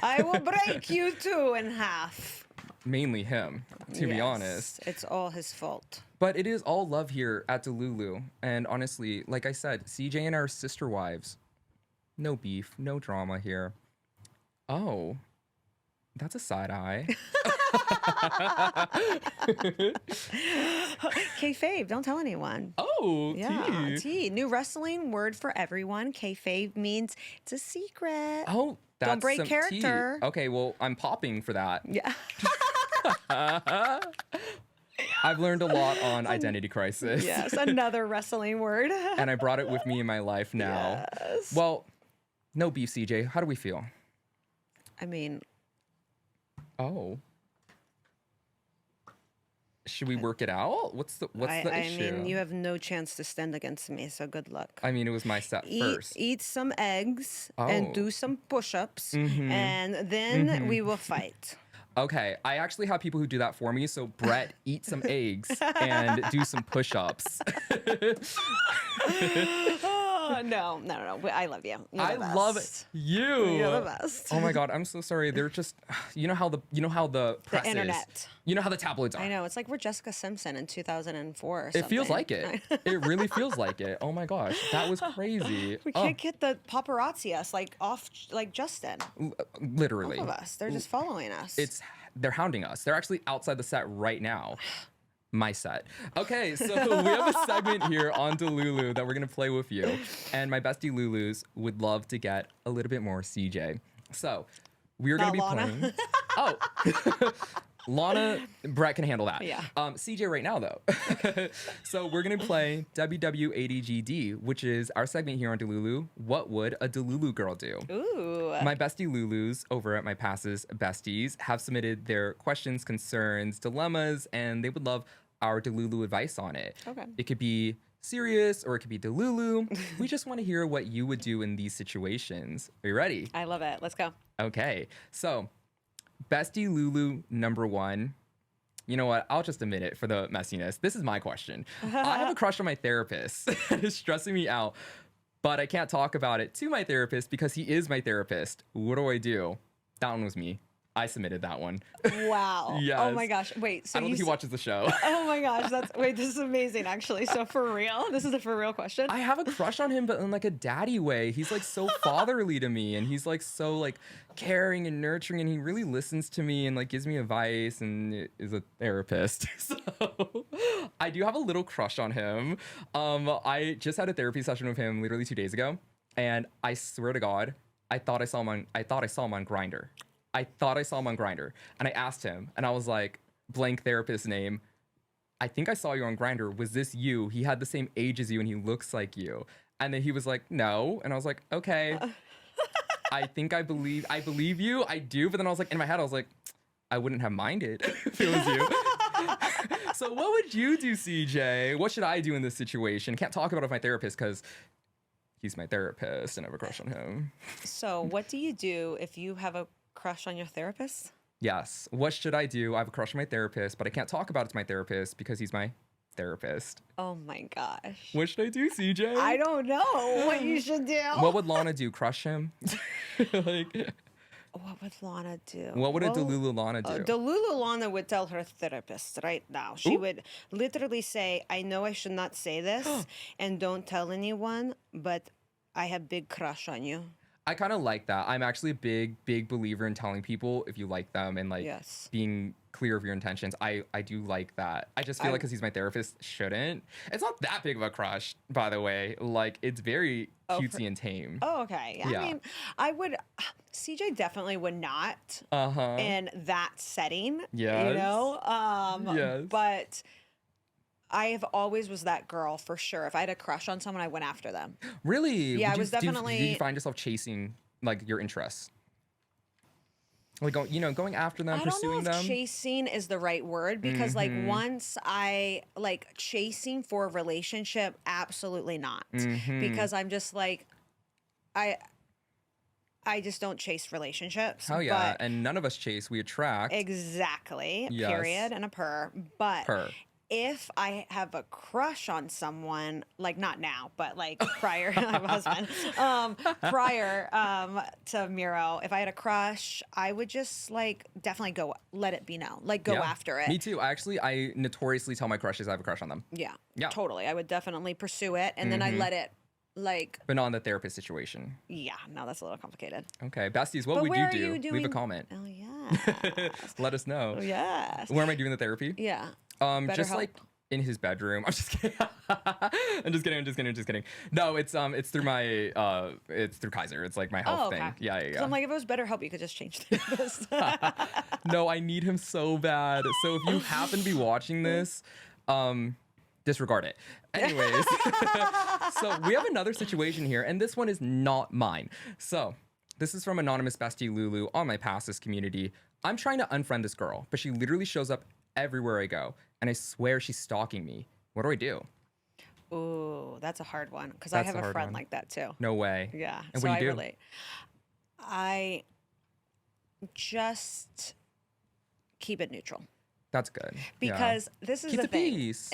I will break you two in half. Mainly him, to be honest. It's all his fault. But it is all love here at Delulu. And honestly, like I said, CJ and our sister wives. No beef, no drama here. Oh, that's a side eye. Kayfabe, don't tell anyone. Oh, yeah, T. New wrestling word for everyone. Kayfabe means it's a secret. Oh, that's don't break some character. Tea. Okay, well, I'm popping for that. Yeah. I've learned a lot on Identity Crisis. Yes, another wrestling word. And I brought it with me in my life now. Yes. Well, no beef, CJ. How do we feel? I mean... Oh. Should we work it out? What's the issue? I mean, you have no chance to stand against me, so good luck. I mean, it was my set first. Eat some eggs and do some push-ups, and then we will fight. Okay, I actually have people who do that for me. So Brett, eat some eggs and do some push-ups. No. I love you. I love you. You're the best. Oh my God, I'm so sorry. They're just, you know how the press internet. is. You know how the tabloids are. I know. It's like we're Jessica Simpson in 2004 or something. It feels like it. It really feels like it. Oh my gosh, that was crazy. We can't get the paparazzi us like Justin. Literally. Both of us. They're just following us. They're hounding us. They're actually outside the set right now. My set. Okay, so we have a segment here on Delulu that we're gonna play with you, and my bestie Lulus would love to get a little bit more CJ. So we're gonna be Lana. playing. Oh, Lana, Brett can handle that. Yeah. CJ right now, though. So we're going to play WWADGD, which is our segment here on Delulu. What would a Delulu girl do? Ooh. My bestie Lulus over at my Passes Besties have submitted their questions, concerns, dilemmas, and they would love our Delulu advice on it. Okay. It could be serious or it could be Delulu. We just want to hear what you would do in these situations. Are you ready? I love it. Let's go. Okay. So, bestie Lulu number one. You know what? I'll just admit it for the messiness. This is my question. I have a crush on my therapist. It's stressing me out, but I can't talk about it to my therapist because he is my therapist. What do I do? That one was me. I submitted that one. Wow. Yes. Oh my gosh. Wait. So I don't think he watches the show. Oh my gosh. This is amazing actually. So for real? This is a for real question? I have a crush on him, but in like a daddy way. He's like so fatherly to me, and he's like so like caring and nurturing, and he really listens to me and like gives me advice and is a therapist. So I do have a little crush on him. I just had a therapy session with him literally 2 days ago, and I swear to God, I thought I saw him on Grindr. I thought I saw him on Grindr, and I asked him, and I was like, blank therapist name. I think I saw you on Grindr. Was this you? He had the same age as you, and he looks like you. And then he was like, no. And I was like, okay. I think I believe you. I do. But then I was like, in my head, I was like, I wouldn't have minded if it was you. So what would you do, CJ? What should I do in this situation? Can't talk about it with my therapist because he's my therapist and I have a crush on him. So what do you do if you have a crush on your therapist? Yes. What should I do? I have a crush on my therapist, but I can't talk about it to my therapist because he's my therapist. Oh my gosh. What should I do, CJ? I don't know what you should do. What would Lana do? Crush him? Like, what would Lana do? what would a Delulu Lana do? Delulu Lana would tell her therapist right now. She would literally say, I know I should not say this and don't tell anyone, but I have big crush on you. I kind of like that. I'm actually a big believer in telling people if you like them and like being clear of your intentions. I do like that. I just feel like because he's my therapist, shouldn't. It's not that big of a crush, by the way. Like it's very cutesy and tame. Oh, okay. I mean, I would. CJ definitely would not in that setting. Yes. You know. Yes. But I have always was that girl for sure. If I had a crush on someone, I went after them. Really? Yeah, I was definitely. Did you find yourself chasing like your interests? Like going after them, pursuing I don't know them. if chasing is the right word because like once I like chasing for a relationship, absolutely not. Because I'm just like, I just don't chase relationships. Oh yeah, and none of us chase. We attract. Exactly. Yes. Period and a purr. But Purr. if I have a crush on someone, like not now, but like prior, I have a husband, prior to Miro, if I had a crush, I would just like definitely let it be known, like go after it. Me too. I notoriously tell my crushes I have a crush on them. Yeah, Yeah. totally. I would definitely pursue it, and then I let it like. But not in the therapist situation. Yeah, no, that's a little complicated. Okay, besties, what But would where you do? are you doing? Leave a comment. Oh yeah. Let us know. Oh yes. Where am I doing the therapy? Yeah. Just BetterHelp. like in his bedroom. I'm just kidding. I'm just kidding. No, it's through my it's through Kaiser. It's like my health thing. Yeah. So I'm like, if it was BetterHelp, you could just change this. No, I need him so bad. So if you happen to be watching this, disregard it. Anyways, so we have another situation here, and this one is not mine. So this is from anonymous bestie Lulu on my Passes community. I'm trying to unfriend this girl, but she literally shows up everywhere I go, and I swear she's stalking me. What do I do? Ooh, that's a hard one because I have a friend like that too. No way. Yeah. And so what do you I do? relate. I just keep it neutral. That's good. Because this is Keep the thing. peace.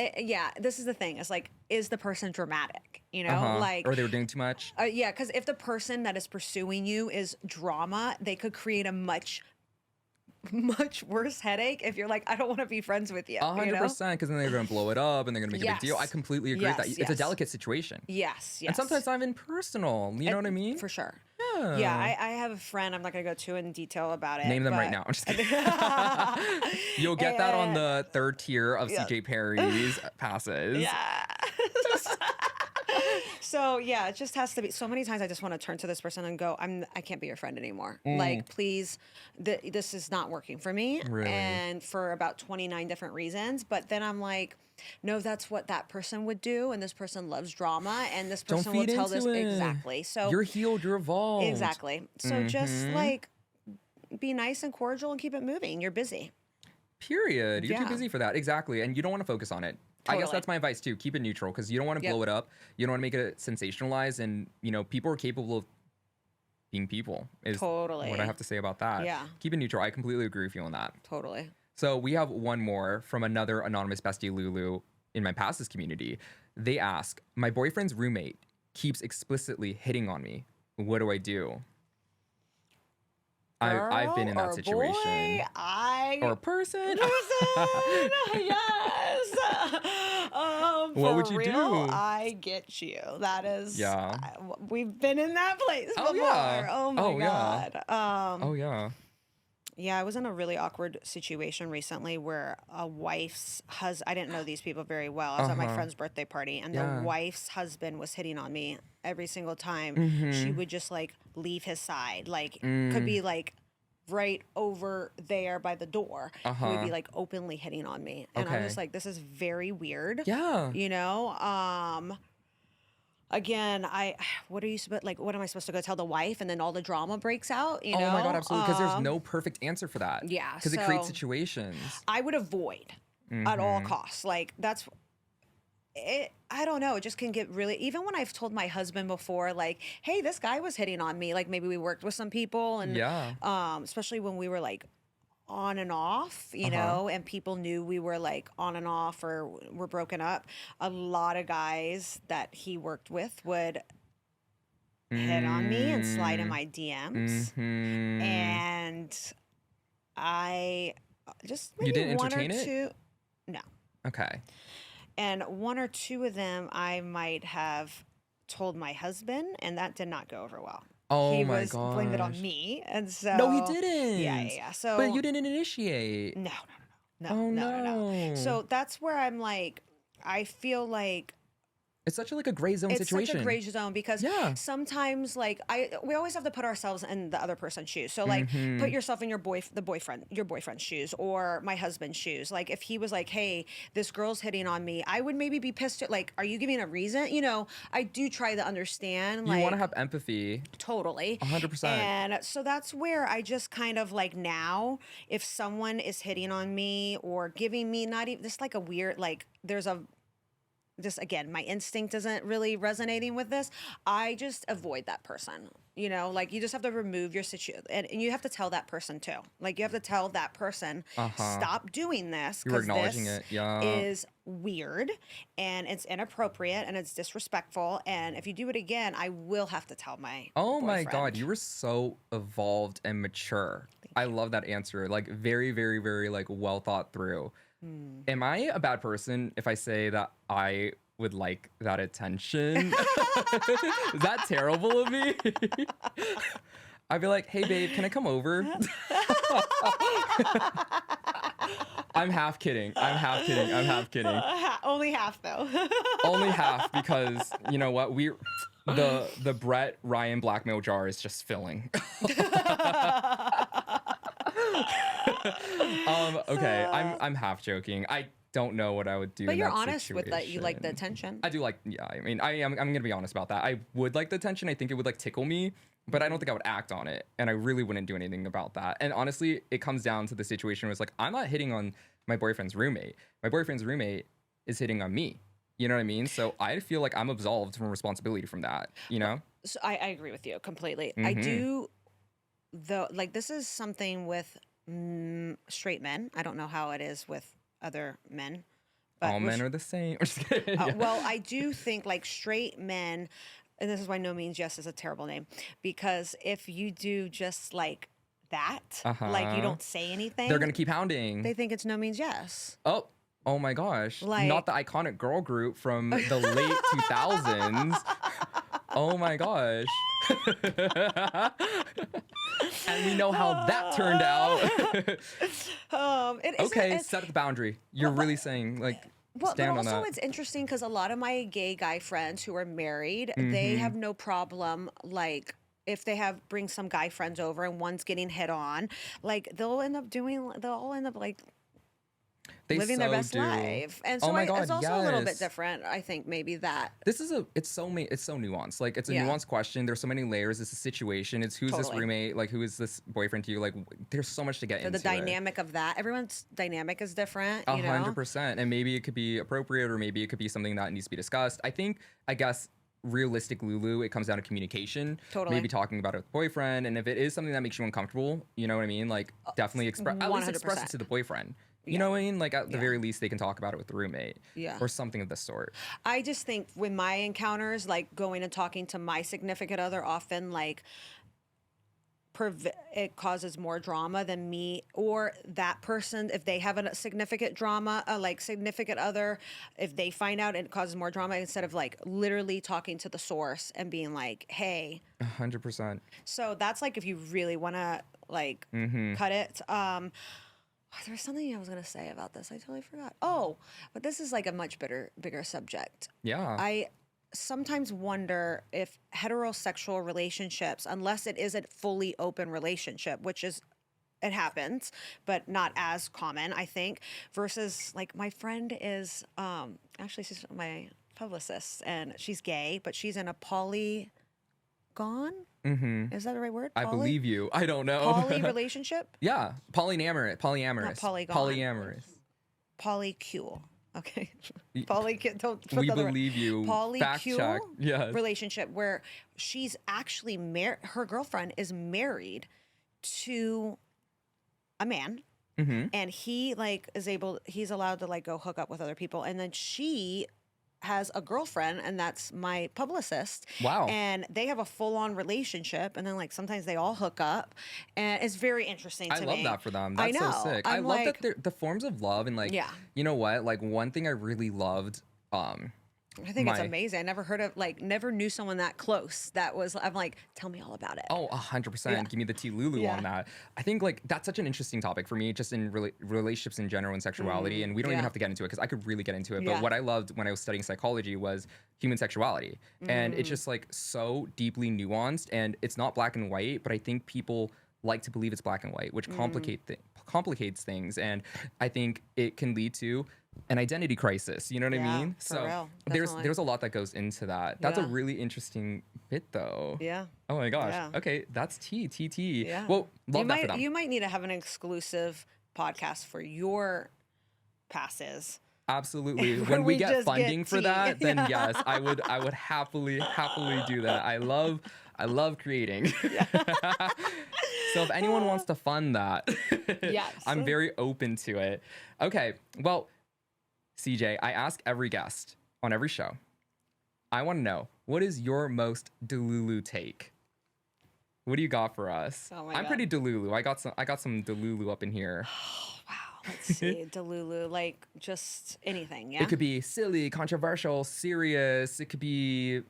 This is the thing. It's like, is the person dramatic? You know, like, or they were doing too much. yeah, because if the person that is pursuing you is drama, they could create a much worse headache if you're like, I don't want to be friends with you. 100%, because then they're going to blow it up and they're going to make a big deal. I completely agree with that. It's a Yes. delicate situation. Yes. And sometimes it's not even personal. You know what I mean? For sure. Yeah. Yeah, I have a friend. I'm not going to go too in detail about it. Name them right now. I'm just kidding. You'll get that on the third tier of CJ Perry's passes. Yeah. So yeah, it just has to be. So many times I just want to turn to this person and go, I can't be your friend anymore. Like, please, this is not working for me. Really? And for about 29 different reasons. But then I'm like, no, that's what that person would do, and this person loves drama, and this Don't person will feed tell into this it. exactly. So You're healed, you're evolved. exactly. So just like be nice and cordial and keep it moving. You're busy. Period. You're too Yeah. busy for that. Exactly. And you don't want to focus on it. I guess Totally. that's my advice too. Keep it neutral because you don't want to Yep. blow it up. You don't want to make it sensationalized. And, you know, people are capable of being people is Totally. what I have to say about that. Yeah. Keep it neutral. I completely agree with you on that. Totally. So we have one more from another anonymous bestie, Lulu, in my passes community. They ask, my boyfriend's roommate keeps explicitly hitting on me. What do I do? I've been in that Girl or situation. Boy, Or person. yes. What for would you real, do? I get you. That is. Yeah. We've been in that place Oh, before. yeah. Oh my Oh, yeah. God. Oh, yeah. Yeah, I was in a really awkward situation recently where a wife's husband, I didn't know these people very well. I was at my friend's birthday party, and Yeah. the wife's husband was hitting on me every single time. She would just like leave his side. Like, could be like right over there by the door. He would be like openly hitting on me. And I Okay. was like, this is very weird. Yeah. You know? Again, what are you like? What am I supposed to go tell the wife, and then all the drama breaks out? You know? Oh my God, absolutely. Because there's no perfect answer for that. Yeah, Because it creates so- situations. I would avoid at all costs. Like that's it. I don't know. It just can get really. Even when I've told my husband before, like, "Hey, this guy was hitting on me." Like maybe we worked with some people, and Yeah. especially when we were like on and off, you know, and people knew we were like on and off or were broken up. A lot of guys that he worked with would hit on me and slide in my DMs, and I just maybe You didn't one or entertain it? two. No. Okay. And one or two of them I might have told my husband, and that did not go over well. Oh He my was blamed it on gosh. me, and so No, he didn't. Yeah. So, But you didn't initiate. no. Oh, No. no. So that's where I'm like, I feel like It's such a gray zone it's situation. such a gray zone because Yeah. sometimes like we always have to put ourselves in the other person's shoes. So like put yourself in your boyfriend's shoes or my husband's shoes. Like if he was like, hey, this girl's hitting on me, I would maybe be pissed at, like, are you giving a reason? You know, I do try to understand. You Like, want to have empathy. totally. 100%. And so that's where I just kind of like now, if someone is hitting on me or giving me not even this like a weird, like there's a, just again, my instinct isn't really resonating with this. I just avoid that person. You know, like you just have to remove your situation, and you have to tell that person too. Like you have to tell that person, stop doing this You were because acknowledging this it. Yeah. is weird and it's inappropriate and it's disrespectful. And if you do it again, I will have to tell my Oh my God, boyfriend. you were so evolved and mature. I love that answer. Like very, very, very like well thought through. Am I a bad person if I say that I would like that attention? Is that terrible of me? I'd be like, hey babe, can I come over? I'm half kidding. Only half though. Only half because you know what? The Brett Ryan blackmail jar is just filling. Okay, I'm half joking. I don't know what I would do. But in you're that honest with that. You like the situation. attention. I do like, yeah. I mean, I'm gonna be honest about that. I would like the attention. I think it would like tickle me, but I don't think I would act on it, and I really wouldn't do anything about that. And honestly, it comes down to the situation where it's like I'm not hitting on my boyfriend's roommate. My boyfriend's roommate is hitting on me. You know what I mean? So I feel like I'm absolved from responsibility from that. You know? So I agree with you completely. I do, though. Like this is something with straight men. I don't know how it is with other men. But All men are the same. I'm just kidding. Yeah. Well, I do think like straight men, and this is why No Means Yes is a terrible name, because if you do just like that, like you don't say anything, They're gonna keep hounding. they think it's No Means Yes. Oh my gosh. Like- Not the iconic girl group from the late 2000s. Oh my gosh. And we know how that turned out. It is Okay, set the boundary. You're really saying like Well, but stand on also that. it's interesting because a lot of my gay guy friends who are married, they have no problem like if they bring some guy friends over and one's getting hit on, like they'll all end up like They living their so best do. life. And Oh so my it's God, also a little bit yes. different. I think maybe that. This is it's so nuanced. Like it's a Yeah. nuanced question. There's so many layers. It's a situation. It's who's this Totally. roommate? Like who is this boyfriend to you? Like there's so much to get So into. the dynamic of that, everyone's dynamic is different, you know? 100%. And maybe it could be appropriate, or maybe it could be something that needs to be discussed. I guess realistic Lulu, it comes down to communication. Totally. Maybe talking about it with the boyfriend, and if it is something that makes you uncomfortable, you know what I mean? Like definitely at least express it 100%. to the boyfriend. You Yeah. know what I mean? Like at the Yeah. very least, they can talk about it with the roommate. Yeah. Or something of the sort. I just think with my encounters, like going and talking to my significant other, often like it causes more drama than me or that person. If they have a significant drama, like significant other, if they find out, it causes more drama instead of like literally talking to the source and being like, hey. 100%. So that's like if you really want to like cut it. There was something I was going to say about this. I totally forgot. Oh, but this is like a much bigger subject. Yeah. I sometimes wonder if heterosexual relationships, unless it is a fully open relationship, which is, it happens, but not as common, I think, versus like my friend is, actually she's my publicist and she's gay, but she's in a polygon. Is that the right word? I believe you. I don't know. Poly relationship? Yeah. Polyamorous. Not polygon. Polyamorous. Polycule. Okay. Don't put We the other word. believe you. Fact check. Polycule Yes. relationship where she's actually her girlfriend is married to a man. And he like he's allowed to like go hook up with other people. And then she has a girlfriend, and that's my publicist. Wow. And they have a full-on relationship, and then like sometimes they all hook up, and it's very interesting to me. I love that for them. That's I know. so sick. I love that the forms of love and like, Yeah. you know what? Like one thing I really loved, I think it's amazing. I never heard of never knew someone that close. I'm like, tell me all about it. Oh, 100%. Yeah. Give me the Lulu Yeah. on that. I think like that's such an interesting topic for me, just in relationships in general and sexuality. And we don't even Yeah. have to get into it because I could really get into it. But Yeah. what I loved when I was studying psychology was human sexuality. And it's just like so deeply nuanced, and it's not black and white, but I think people like to believe it's black and white, which complicates things. And I think it can lead to an identity crisis. You know what I Yeah, mean? for real. there's Definitely. a lot that goes into that. That's a Yeah. really interesting bit though. Yeah. Oh my gosh. Yeah. Okay, that's TT. Yeah. Well, love that for them. You might need to have an exclusive podcast for your passes. Absolutely. Where When we we get just funding get for tea. that, then Yeah. yes, I would happily do that. I love creating. So if anyone wants to fund that, Yes. I'm very open to it. Okay. Well, CJ, I ask every guest on every show. I want to know, what is your most Delulu take? What do you got for us? Oh my I'm God. pretty Delulu. I got some Delulu up in here. Wow. Let's see. Delulu, like just anything. Yeah. It could be silly, controversial, serious. It could be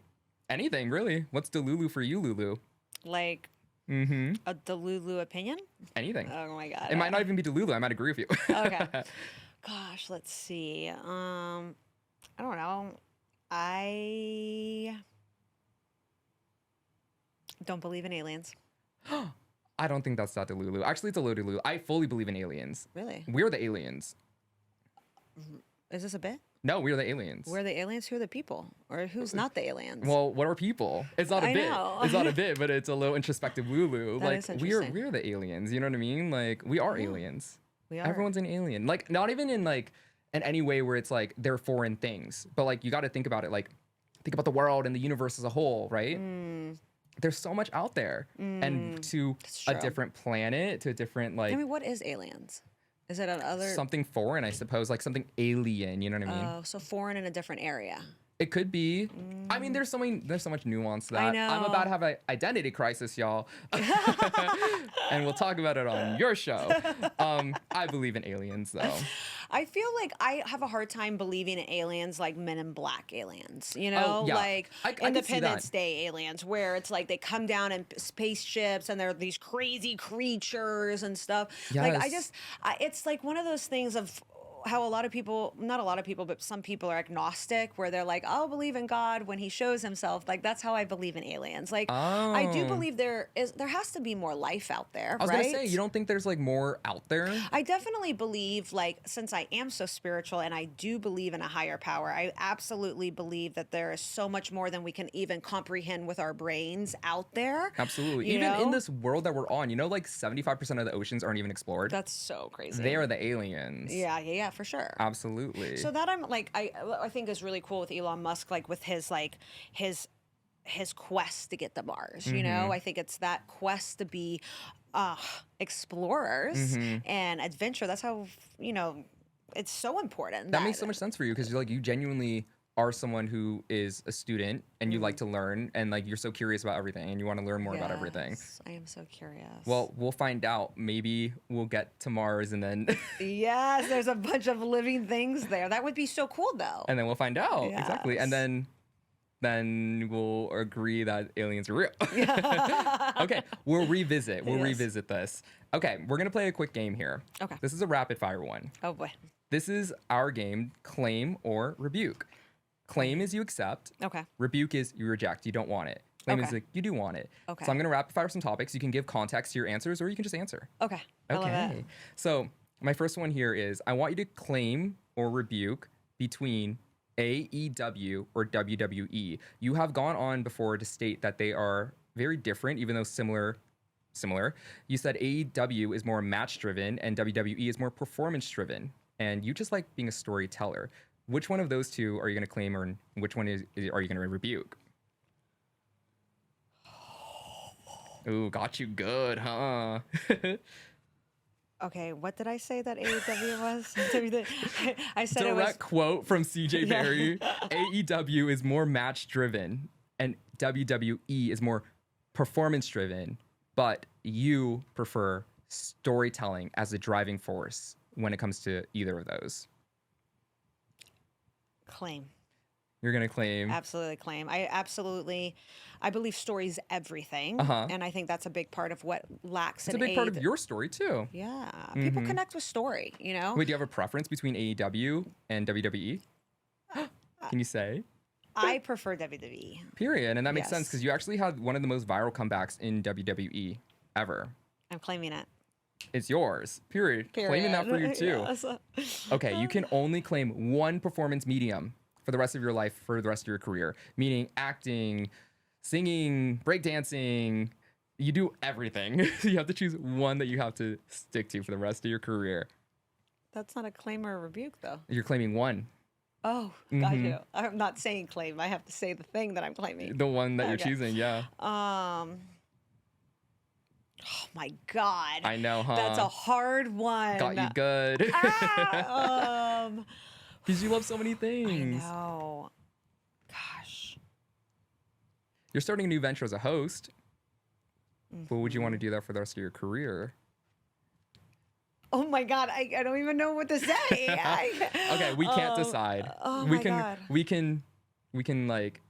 anything, really. What's Delulu for you, Lulu? Like a Delulu opinion. Anything. Oh my God. It might not even be Delulu. I might agree with you. Okay. Gosh, let's see. I don't know. I don't believe in aliens. I don't think that's that Delulu. Actually, it's a low Delulu. I fully believe in aliens. Really? We're the aliens. Is this a bit? No, we're the aliens. We're the aliens. Who are the people? Or who's not the aliens? Well, what are people? It's not a I bit. know. It's not a bit, but it's a low introspective Lulu. That Like is interesting. we're the aliens. You know what I mean? Like we are aliens. We are. Everyone's an alien. Like not even in like in any way where it's like they're foreign things, but like you got to think about it. Like think about the world and the universe as a whole, right? There's so much out there, and to a true. different planet, to a different like I mean, what is aliens? Is it another? something foreign, I suppose, like something alien. You know what I mean? Oh, so foreign in a different area. It could be. I mean, there's so much nuance to that. I'm know. about to have an identity crisis, y'all. And we'll talk about it on your show. I believe in aliens, though. I feel like I have a hard time believing in aliens like Men in Black aliens, you know, yeah. like I could see Independence that. Day aliens, where it's like they come down in spaceships and they're these crazy creatures and stuff. Like Yes. it's like one of those things of how a lot of people, not a lot of people, but some people are agnostic, where they're like, I'll believe in God when he shows himself. Like, that's how I believe in aliens. Like, I do Oh. believe there has to be more life out there, I was right? gonna say, you don't think there's like more out there? I definitely believe, like, since I am so spiritual and I do believe in a higher power, I absolutely believe that there is so much more than we can even comprehend with our brains out there. Absolutely. you Even in know? this world that we're on, like 75% of the oceans aren't even explored. That's so crazy. They are the aliens. Yeah, for sure. Absolutely. So that I'm like, I think is really cool with Elon Musk, like with his his quest to get to Mars. I think it's that quest to be explorers and adventure. That's how it's so important. That makes so much sense for you because you genuinely are someone who is a student and you like to learn and like you're so curious about everything and you want to learn more about everything. Yes, I am so curious. Well, we'll find out. Maybe we'll get to Mars and then yes, there's a bunch of living things there. That would be so cool, though. and then we'll find out. Exactly. Yes. And then we'll agree that aliens are real. Okay, we'll revisit. We'll Yes. revisit this. Okay, we're gonna play a quick game here. Okay. This is a rapid fire one. Oh boy. This is our game, claim or rebuke. Claim is you accept. Okay. Rebuke is you reject. You don't want it. Claim is Okay. like you do want it. Okay. So I'm gonna rapid fire some topics. You can give context to your answers or you can just answer. Okay. I love it. So my first one here is I want you to claim or rebuke between AEW or WWE. You have gone on before to state that they are very different, even though similar. You said AEW is more match driven and WWE is more performance driven. And you just like being a storyteller. Which one of those two are you going to claim, or which one are you going to rebuke? Ooh, got you good, huh? Okay, what did I say that AEW was? I said it was Direct quote from CJ Berry. AEW is more match driven and WWE is more performance driven, but you prefer storytelling as a driving force when it comes to either of those. claim. You're going to claim. Absolutely claim. I believe story's everything. And I think that's a big part of what lacks It's a in big part of your story too. Yeah. People connect with story, Wait, do you have a preference between AEW and WWE? Can you say? I prefer WWE. Period. And that makes Yes. sense because you actually had one of the most viral comebacks in WWE ever. I'm claiming it. It's yours. Period. Claiming that for you too. Yes. Okay, you can only claim one performance medium for the rest of your life, for the rest of your career, meaning acting, singing, breakdancing. You do everything. You have to choose one that you have to stick to for the rest of your career. That's not a claim or a rebuke, though. You're claiming one, Oh, got you. I'm not saying claim. I have to say the thing that I'm claiming. the one that you're Okay. choosing. Yeah, Oh my God. I know, huh? That's a hard one. Got you good. Ah, Because you love so many I things. know. Gosh. You're starting a new venture as a host. But would you want to do that for the rest of your career? Oh my God. I don't even know what to say. Okay, we can't decide. oh we my can God. we can like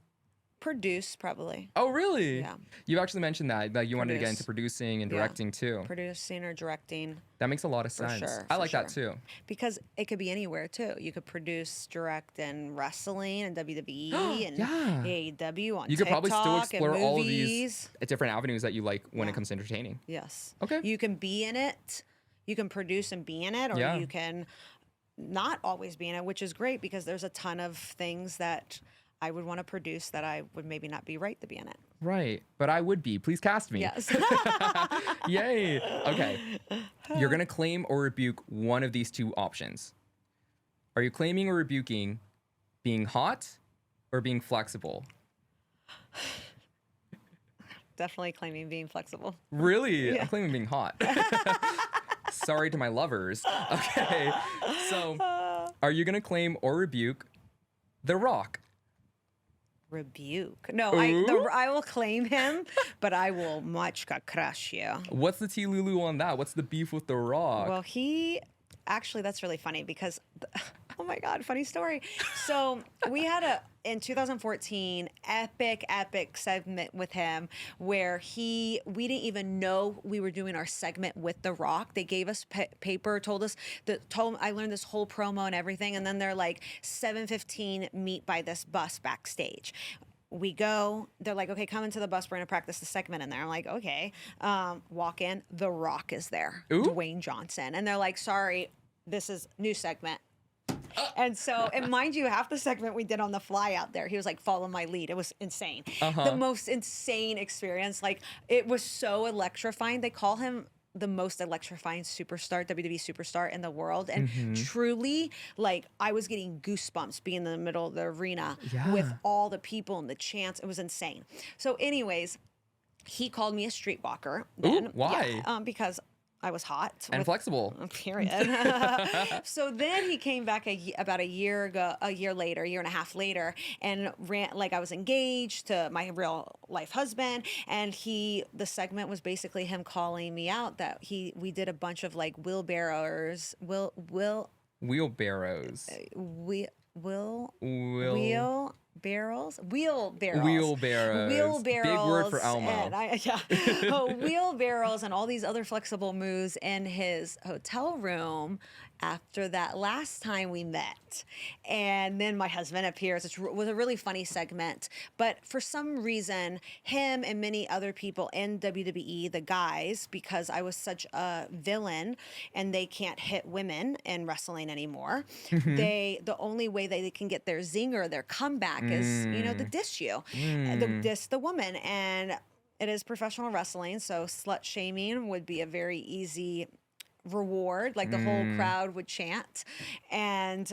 Produce, probably. oh really? Yeah. You actually mentioned that you wanted to get Produce. into producing and Yeah. directing too. Producing or directing. That makes a lot of sense. sure, I for like that sure. too. Because it could be anywhere too. You could produce, direct in wrestling and WWE and Yeah. AEW on You could probably still TikTok and explore all of movies. these different avenues that you like when it Yeah. comes to entertaining. Yes. Okay. You can be in it. You can produce and be in it, or Yeah. you can not always be in it, which is great because there's a ton of things that I would want to produce that I would maybe not be right to be in it. Right. But I would be. Please cast me. Yes. Yay. Okay. You're going to claim or rebuke one of these two options. Are you claiming or rebuking being hot or being flexible? Definitely claiming being flexible. Really? Yeah. I'm claiming being hot. Sorry to my lovers. Okay. So, are you going to claim or rebuke The Rock? Rebuke. No, Ooh. I will claim him, but I will much crush you. What's the Delulu on that? What's the beef with The Rock? Well, actually, that's really funny because Oh my God, funny story. So we had in 2014, epic segment with him where we didn't even know we were doing our segment with The Rock. They gave us paper, told us I learned this whole promo and everything. And then they're like 7:15, meet by this bus backstage. We go, they're like, okay, come into the bus. We're going to practice the segment in there. I'm like, okay. Walk in, The Rock is there, Ooh. Dwayne Johnson. And they're like, sorry, this is new segment. And so, and mind you, half the segment we did on the fly out there. He was like, follow my lead. It was insane. The most insane experience. Like, it was so electrifying. They call him the most electrifying superstar, WWE superstar in the world. And truly, like, I was getting goosebumps being in the middle of the arena with all the people and the chants. It was insane. So anyways, he called me a streetwalker. Then. Ooh, why? Yeah, because I was hot and flexible. Period. So then he came back about a year and a half later, and ran like I was engaged to my real life husband, and the segment was basically him calling me out that we did a bunch of like wheelbarrows. Wheelbarrows. Wheelbarrows. Wheelbarrows. Big word for Elmo. Wheelbarrows and all these other flexible moves in his hotel room after that last time we met. And then my husband appears. It was a really funny segment. But for some reason, him and many other people in WWE, the guys, because I was such a villain and they can't hit women in wrestling anymore, the only way they can get their zinger, their comeback is, to diss you, diss the woman. And it is professional wrestling, so slut shaming would be a very easy reward. Like the whole crowd would chant, and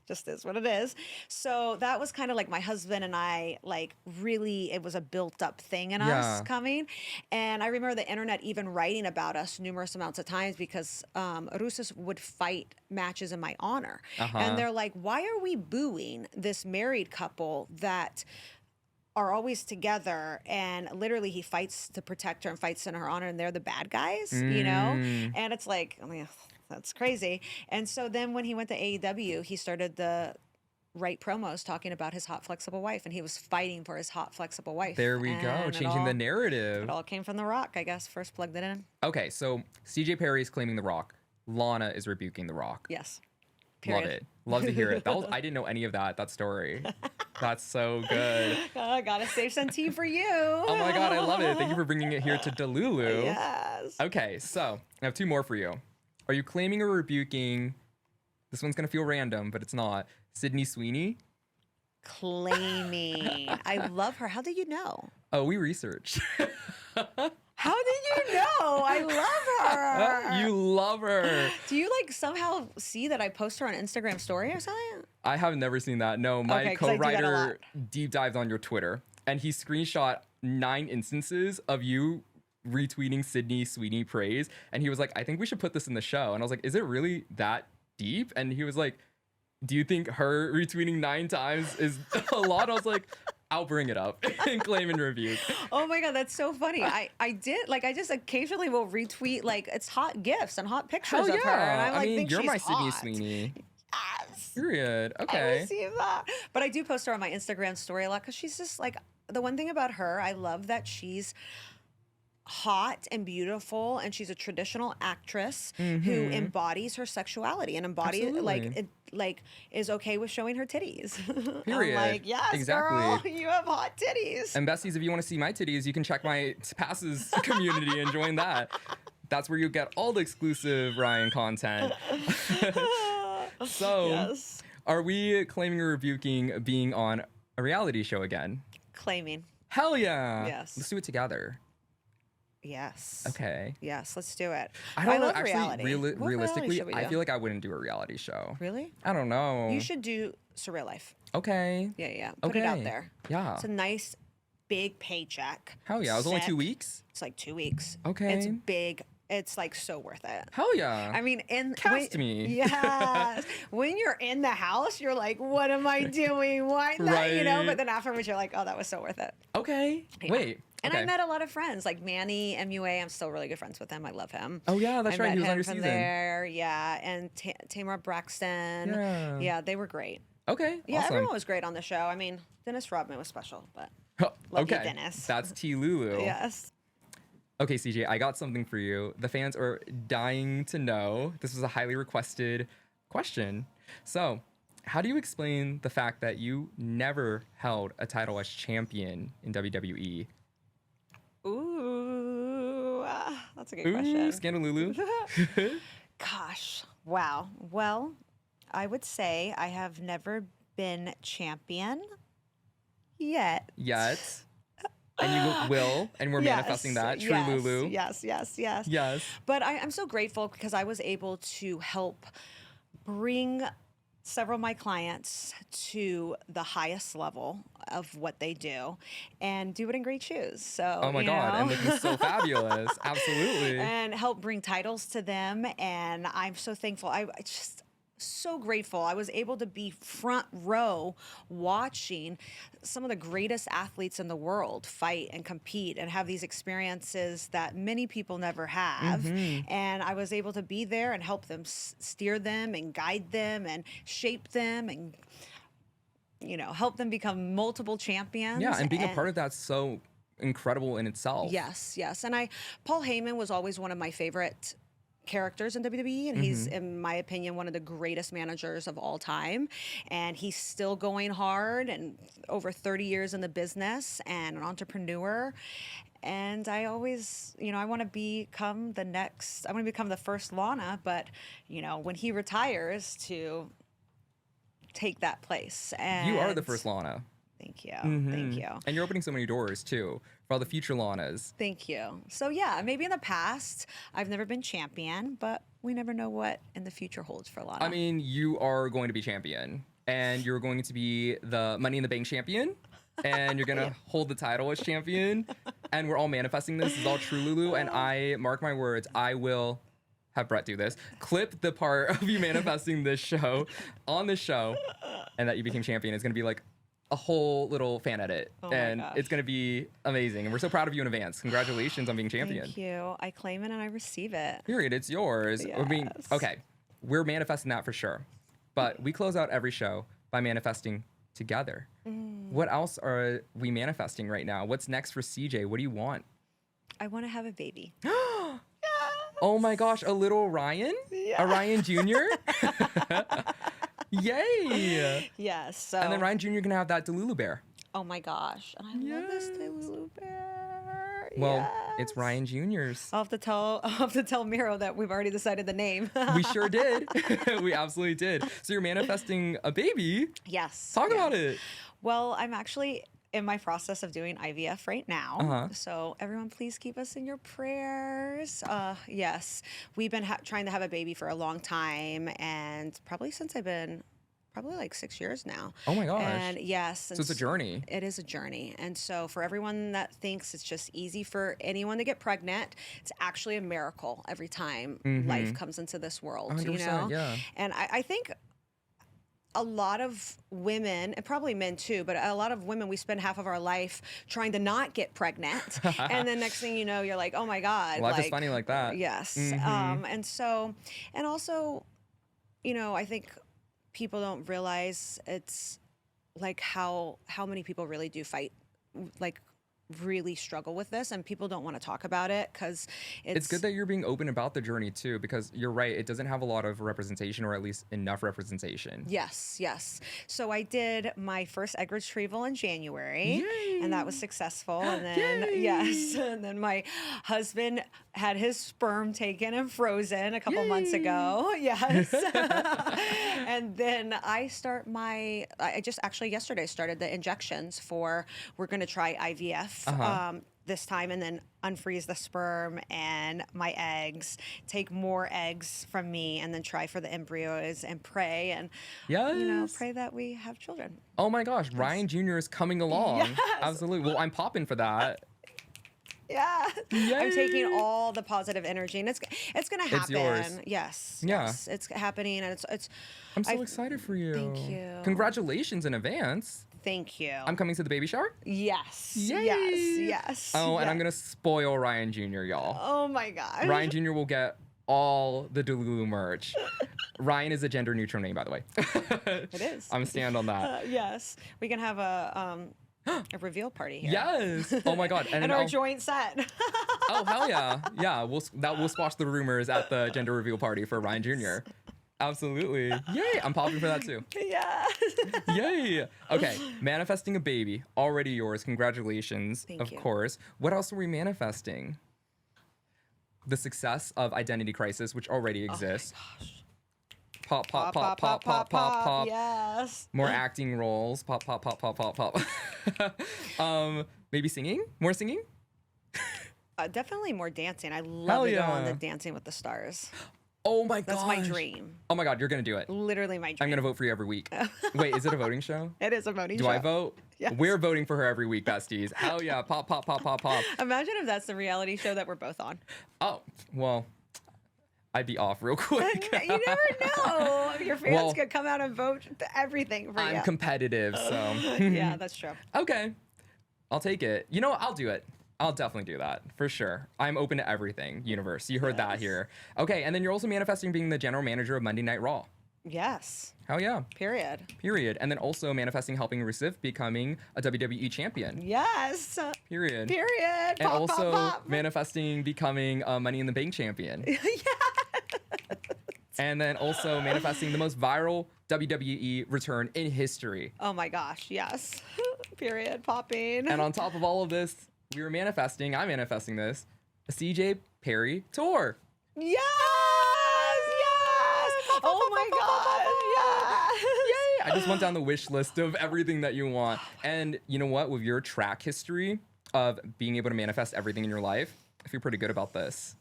just is what it is. So that was kind of like my husband and I, like, really, it was a built up thing in us coming. And I remember the internet even writing about us numerous amounts of times because Rusev would fight matches in my honor. And they're like, why are we booing this married couple that are always together, and literally he fights to protect her and fights in her honor, and they're the bad guys, And it's like, I mean, that's crazy. And so then when he went to AEW, he started the right promos talking about his hot, flexible wife, and he was fighting for his hot, flexible wife. There we go, changing the narrative. It all came from The Rock, I guess. First plugged it in. Okay, so CJ Perry is claiming The Rock. Lana is rebuking The Rock. Yes. Period. Love it. Love to hear it. I didn't know any of that story. That's so good. I gotta save some tea for you. Oh my God, I love it. Thank you for bringing it here to Delulu. Yes. Okay, so I have two more for you. Are you claiming or rebuking, this one's gonna feel random, but it's not, Sydney Sweeney? Claiming. I love her. How did you know? Oh, we researched. How did you know? I love her. You love her. Do you like somehow see that I post her on Instagram story or something? I have never seen that. No, my co-writer deep dives on your Twitter, and he screenshot 9 instances of you retweeting Sydney Sweeney praise, and he was like, I think we should put this in the show. And I was like, is it really that deep? And he was like, do you think her retweeting 9 times is a lot? I was like, I'll bring it up and claim and review. Oh my God, that's so funny. I did, like, I just occasionally will retweet, like, it's hot gifs and hot pictures of her. And I'm like, think you're she's my hot. Sydney Sweeney. Yes. Period. Okay. I received that. But I do post her on my Instagram story a lot because she's just like, the one thing about her, I love that she's hot and beautiful, and she's a traditional actress who embodies her sexuality and like is okay with showing her titties. Period. I'm like, yes, exactly. girl, you have hot titties. And besties, if you want to see my titties, you can check my passes community and join that. That's where you get all the exclusive Ryan content. So, yes. Are we claiming or rebuking being on a reality show again? Claiming. Hell yeah. Yes. Let's do it together. Yes. Okay. Yes, let's do it. I don't know. love Actually, reality. realistically, What I do? feel like I wouldn't do a reality show. Really? I don't know. You should do Surreal Life. Okay. Yeah. Put it out there. Yeah. It's a nice, big paycheck. Hell yeah. It was only Sick. 2 weeks. It's like 2 weeks. Okay. It's big it's like so worth it. Hell yeah. I mean, Cast me. Yeah. When you're in the house, you're like, what am I doing? Why not? Right. But then afterwards, you're like, oh, that was so worth it. Okay. Yeah. Wait. And okay. I met a lot of friends, like Manny, MUA. I'm still really good friends with him. I love him. Oh, yeah, that's I right. met He was on him your from season. there. Yeah. And Tamara Braxton. Yeah. Yeah, they were great. Okay. Yeah, awesome. everyone was great on the show. I mean, Dennis Rodman was special, but Oh, love you, okay. Dennis. That's Trululu. Yes. Okay, CJ, I got something for you. The fans are dying to know. This was a highly requested question. So, how do you explain the fact that you never held a title as champion in WWE? Ooh, that's a good Ooh, question. Scandalulu. Gosh, wow. Well, I would say I have never been champion yet. Yet. And you will, and we're manifesting that. Trululu. Yes. Yes. But I'm so grateful because I was able to help bring several of my clients to the highest level of what they do and do it in great shoes. So, Oh my God, and looking so fabulous. Absolutely. And help bring titles to them. And I'm so thankful. I just so grateful. I was able to be front row watching some of the greatest athletes in the world fight and compete and have these experiences that many people never have. And I was able to be there and help them steer them and guide them and shape them and, help them become multiple champions. Yeah, and being a part of that's so incredible in itself. Yes. And Paul Heyman was always one of my favorite characters in WWE, and he's, in my opinion, one of the greatest managers of all time. And he's still going hard and over 30 years in the business and an entrepreneur. And I always, I want to become the first Lana, but, when he retires, to take that place. And You are the first Lana. Thank you. Thank you. And you're opening so many doors, too, for all the future Lanas. Thank you. So, yeah, maybe in the past, I've never been champion, but we never know what in the future holds for Lana. I mean, you are going to be champion, and you're going to be the Money in the Bank champion, and you're going to hold the title as champion, and we're all manifesting this. This is all Trululu, and I, mark my words, I will have Brett do this. Clip the part of you manifesting this show on this show, and that you became champion. It's going to be like a whole little fan edit, and it's going to be amazing. And we're so proud of you in advance. Congratulations on being champion. Thank you. I claim it and I receive it. Period. It's yours. I mean, okay, we're manifesting that for sure. But we close out every show by manifesting together. What else are we manifesting right now? What's next for CJ? What do you want? I want to have a baby. Oh my gosh, a little Ryan? A Ryan Jr.? Yay! Yes. So. And then Ryan Jr. gonna have that Delulu bear. Oh my gosh! And I love this Delulu bear. Well, it's Ryan Jr.'s. I'll have to tell Miro that we've already decided the name. We sure did. We absolutely did. So you're manifesting a baby. Yes. Talk about it. Well, I'm actually in my process of doing IVF right now. So everyone, please keep us in your prayers. Yes, we've been trying to have a baby for a long time, and probably since I've been like 6 years now. Oh my gosh. And yes. So it's a journey. It is a journey. And so for everyone that thinks it's just easy for anyone to get pregnant, it's actually a miracle every time life comes into this world, 100%, yeah. And I think a lot of women, and probably men too, but a lot of women, we spend half of our life trying to not get pregnant. And then next thing you know, you're like, oh my God. Life is funny like that. Yes. And also, I think people don't realize it's like how many people really do fight, like really struggle with this, and people don't want to talk about it because it's good that you're being open about the journey too, because you're right, it doesn't have a lot of representation, or at least enough representation. Yes. So I did my first egg retrieval in January. Yay. And that was successful. And then and then my husband had his sperm taken and frozen a couple months ago. Yes. And then I just actually yesterday started the injections we're going to try IVF this time, and then unfreeze the sperm and my eggs, take more eggs from me, and then try for the embryos and pray and pray that we have children. Oh my gosh, Ryan Jr. is coming along. Yes. Absolutely. Well, I'm popping for that. Yeah. Yay. I'm taking all the positive energy, and it's gonna happen. It's yours. Yes. Yeah. Yes. It's happening, and it's. I'm so excited for you. Thank you. Congratulations in advance. Thank you. I'm coming to the baby shower. Yes. Yay. Yes. Oh, and yes. I'm gonna spoil Ryan Jr., y'all. Oh my gosh. Ryan Jr. will get all the Delulu merch. Ryan is a gender neutral name, by the way. It is. I'm stand on that. Yes. We can have a reveal party here. Yes. Oh my God. And our joint set. Oh hell yeah. Yeah. We'll squash the rumors at the gender reveal party for Ryan Jr. Absolutely. Yay. I'm popping for that too. Yeah. Yay. Okay. Manifesting a baby. Already yours. Congratulations. Thank you. Of course. What else are we manifesting? The success of Identity Crisis, which already exists. Oh my gosh. Pop, pop, pop, pop, pop, pop, pop. Yes. More acting roles. Pop, pop, pop, pop, pop, pop. Maybe singing? More singing? Definitely more dancing. I Hell love to go on yeah. the Dancing with the Stars. Oh my god. That's my dream. Oh my god, you're gonna do it. Literally my dream. I'm gonna vote for you every week. Wait, is it a voting show? It is a voting show. Do I vote? Yes. We're voting for her every week, besties. Hell yeah. Pop, pop, pop, pop, pop. Imagine if that's the reality show that we're both on. Oh, well, I'd be off real quick. You never know. Your fans Well, could come out and vote everything for you. I'm competitive, so. Yeah, that's true. Okay. I'll take it. You know what? I'll do it. I'll definitely do that for sure. I'm open to everything, universe. You heard that here. Okay, and then you're also manifesting being the general manager of Monday Night Raw. Yes. Hell yeah. Period. Period. And then also manifesting helping Rusev becoming a WWE champion. Yes. Period. Period. And Pop, also pop, pop. manifesting becoming a Money in the Bank champion. And then also manifesting the most viral WWE return in history. Oh my gosh. Yes. Period. Popping. And on top of all of this, I'm manifesting this, a CJ Perry tour. Yes. Yes. Oh my god. Yes. Yay! I just went down the wish list of everything that you want. And you know what? With your track history of being able to manifest everything in your life, I feel pretty good about this.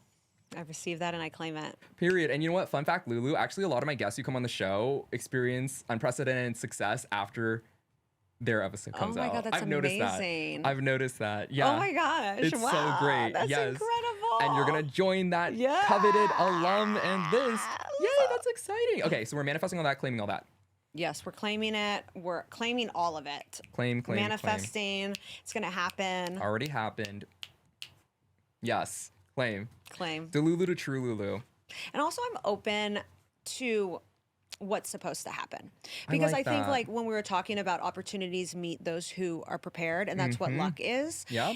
I received that and I claim it. Period. And you know what? Fun fact, Lulu, actually a lot of my guests who come on the show experience unprecedented success after their episode comes out. Oh my god, that's I've noticed amazing. that. I've noticed that. Yeah. Oh my gosh. It's wow. so great. That's yes. incredible. And you're going to join that Yes. coveted alum and this. Yay, that's exciting. Okay, so we're manifesting all that, claiming all that. Yes, we're claiming it. We're claiming all of it. Claim. Manifesting. It's going to happen. Already happened. Yes. Claim. Claim. Delulu to trululu. And also I'm open to what's supposed to happen. Because I think that. like when we were talking about opportunities meet those who are prepared, and that's what luck is. Yeah.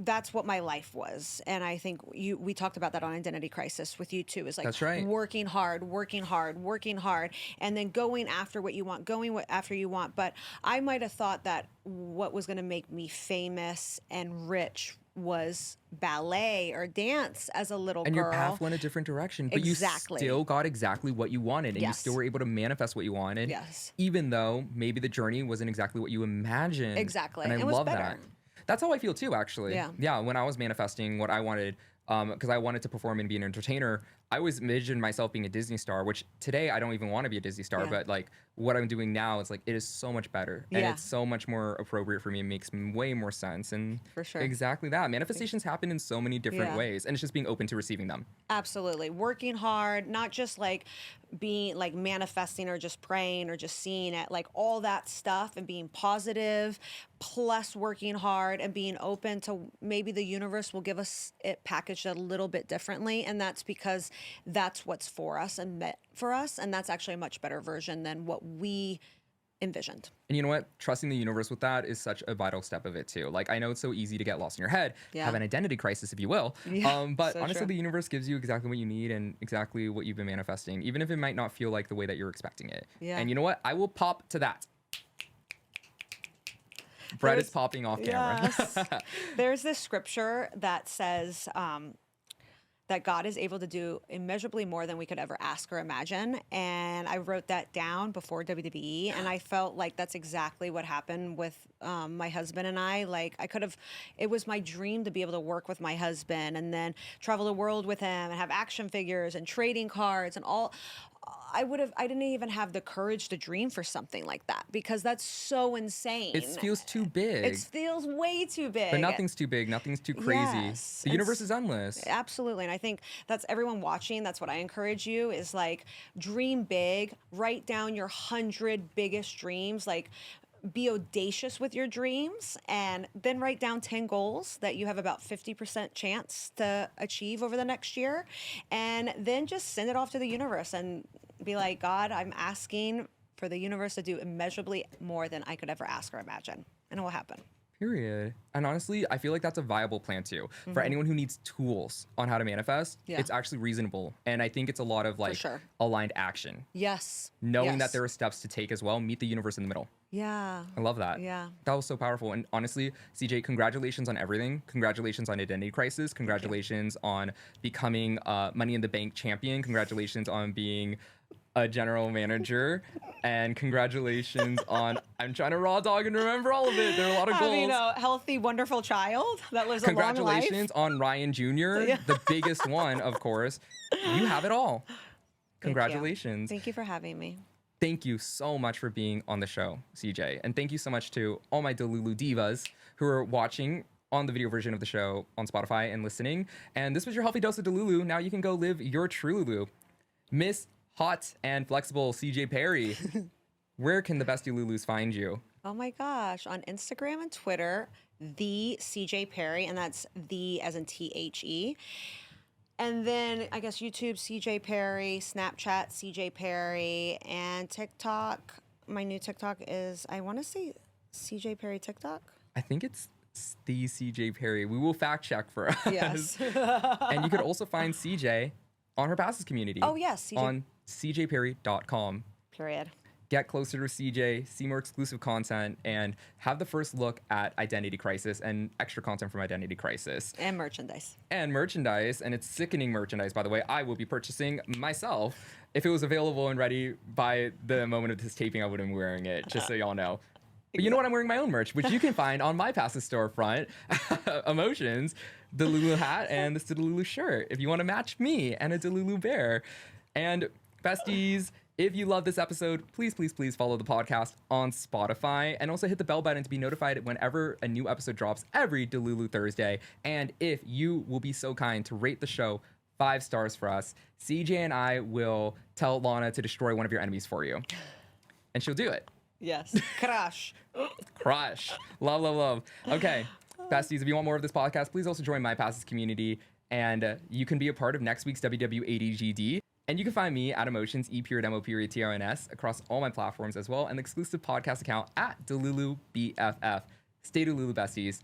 That's what my life was. And I think we talked about that on Identity Crisis with you too. Is like That's right. working hard, and then going after what you want, after you want. But I might have thought that what was going to make me famous and rich was ballet or dance as a little And girl. your path went a different direction, but Exactly. you still got exactly what you wanted, and you Yes. still were able to manifest what you wanted. Yes. Even though maybe the journey wasn't exactly what you imagined. Exactly. And I It was love better. that. That's how I feel too, actually. Yeah. Yeah. When I was manifesting what I wanted, because I wanted to perform and be an entertainer, I always envisioned myself being a Disney star, which today I don't even want to be a Disney star, Yeah. but like what I'm doing now is like, it is so much better. And Yeah. it's so much more appropriate for me. It makes way more sense. And For sure. exactly that. Manifestations happen in so many different Yeah. ways. And it's just being open to receiving them. Absolutely. Working hard, not just like being like manifesting or just praying or just seeing it, like all that stuff and being positive, plus working hard and being open to maybe the universe will give us it packaged a little bit differently. And that's because that's what's for us and meant for us. And that's actually a much better version than what we envisioned. And you know what? Trusting the universe with that is such a vital step of it too. Like I know it's so easy to get lost in your head, Yeah. have an identity crisis, if you will. Yeah, But so honestly, true. the universe gives you exactly what you need and exactly what you've been manifesting, even if it might not feel like the way that you're expecting it. Yeah. And you know what? I will pop to that. Brett is There's- popping off camera. Yes. There's this scripture that says that God is able to do immeasurably more than we could ever ask or imagine. And I wrote that down before WWE, and I felt like that's exactly what happened with my husband and I. Like it was my dream to be able to work with my husband and then travel the world with him and have action figures and trading cards and I didn't even have the courage to dream for something like that because that's so insane. It feels too big. It feels way too big. But nothing's too big. Nothing's too crazy. Yes, The universe is endless. Absolutely. And I think that's everyone watching. That's what I encourage you is like dream big, write down your 100 biggest dreams, like be audacious with your dreams, and then write down 10 goals that you have about 50% chance to achieve over the next year. And then just send it off to the universe and be like, God, I'm asking for the universe to do immeasurably more than I could ever ask or imagine. And it will happen. Period. And honestly, I feel like that's a viable plan too. For anyone who needs tools on how to manifest, it's actually reasonable. And I think it's a lot of like aligned action. Yes. Knowing that there are steps to take as well. Meet the universe in the middle. Yeah. I love that. Yeah. That was so powerful. And honestly, CJ, congratulations on everything. Congratulations on Identity Crisis. Congratulations on becoming Money in the Bank champion. Congratulations on being a general manager, and congratulations on, I'm trying to raw dog and remember all of it. There are a lot of goals. Having a healthy, wonderful child that lives a long life. Congratulations on Ryan Jr., the biggest one, of course. You have it all. Congratulations. Thank you for having me. Thank you so much for being on the show, CJ. And thank you so much to all my Delulu divas who are watching on the video version of the show on Spotify and listening. And this was your healthy dose of Delulu. Now you can go live your trululu. Miss Hot and Flexible CJ Perry, where can the best Delulus find you? Oh my gosh, on Instagram and Twitter, the CJ Perry, and that's the as in THE. And then I guess YouTube, CJ Perry, Snapchat, CJ Perry, and TikTok. My new TikTok is, I want to say CJ Perry TikTok. I think it's the CJ Perry. We will fact check for us. Yes. And you could also find CJ on her passes community. Oh, yes. On cjperry.com. Period. Get closer to CJ, see more exclusive content, and have the first look at Identity Crisis and extra content from Identity Crisis. And merchandise. And it's sickening merchandise, by the way. I will be purchasing myself. If it was available and ready by the moment of this taping, I would have been wearing it, just so y'all know. But you know what? I'm wearing my own merch, which you can find on my passes storefront, e.mo.tions, the Delulu hat, and this Delulu shirt, if you want to match me and a Delulu bear. And besties, if you love this episode, please, please, please follow the podcast on Spotify and also hit the bell button to be notified whenever a new episode drops every Delulu Thursday. And if you will be so kind to rate the show 5 stars for us, CJ and I will tell Lana to destroy one of your enemies for you. And she'll do it. Yes. Crush. Crush. Love, love, love. Okay, besties, if you want more of this podcast, please also join my passes community. And you can be a part of next week's WW80GD. And you can find me at e.mo.tions, E.mo.TRONS, across all my platforms as well, and the exclusive podcast account at Delulu BFF. Stay Delulu, besties.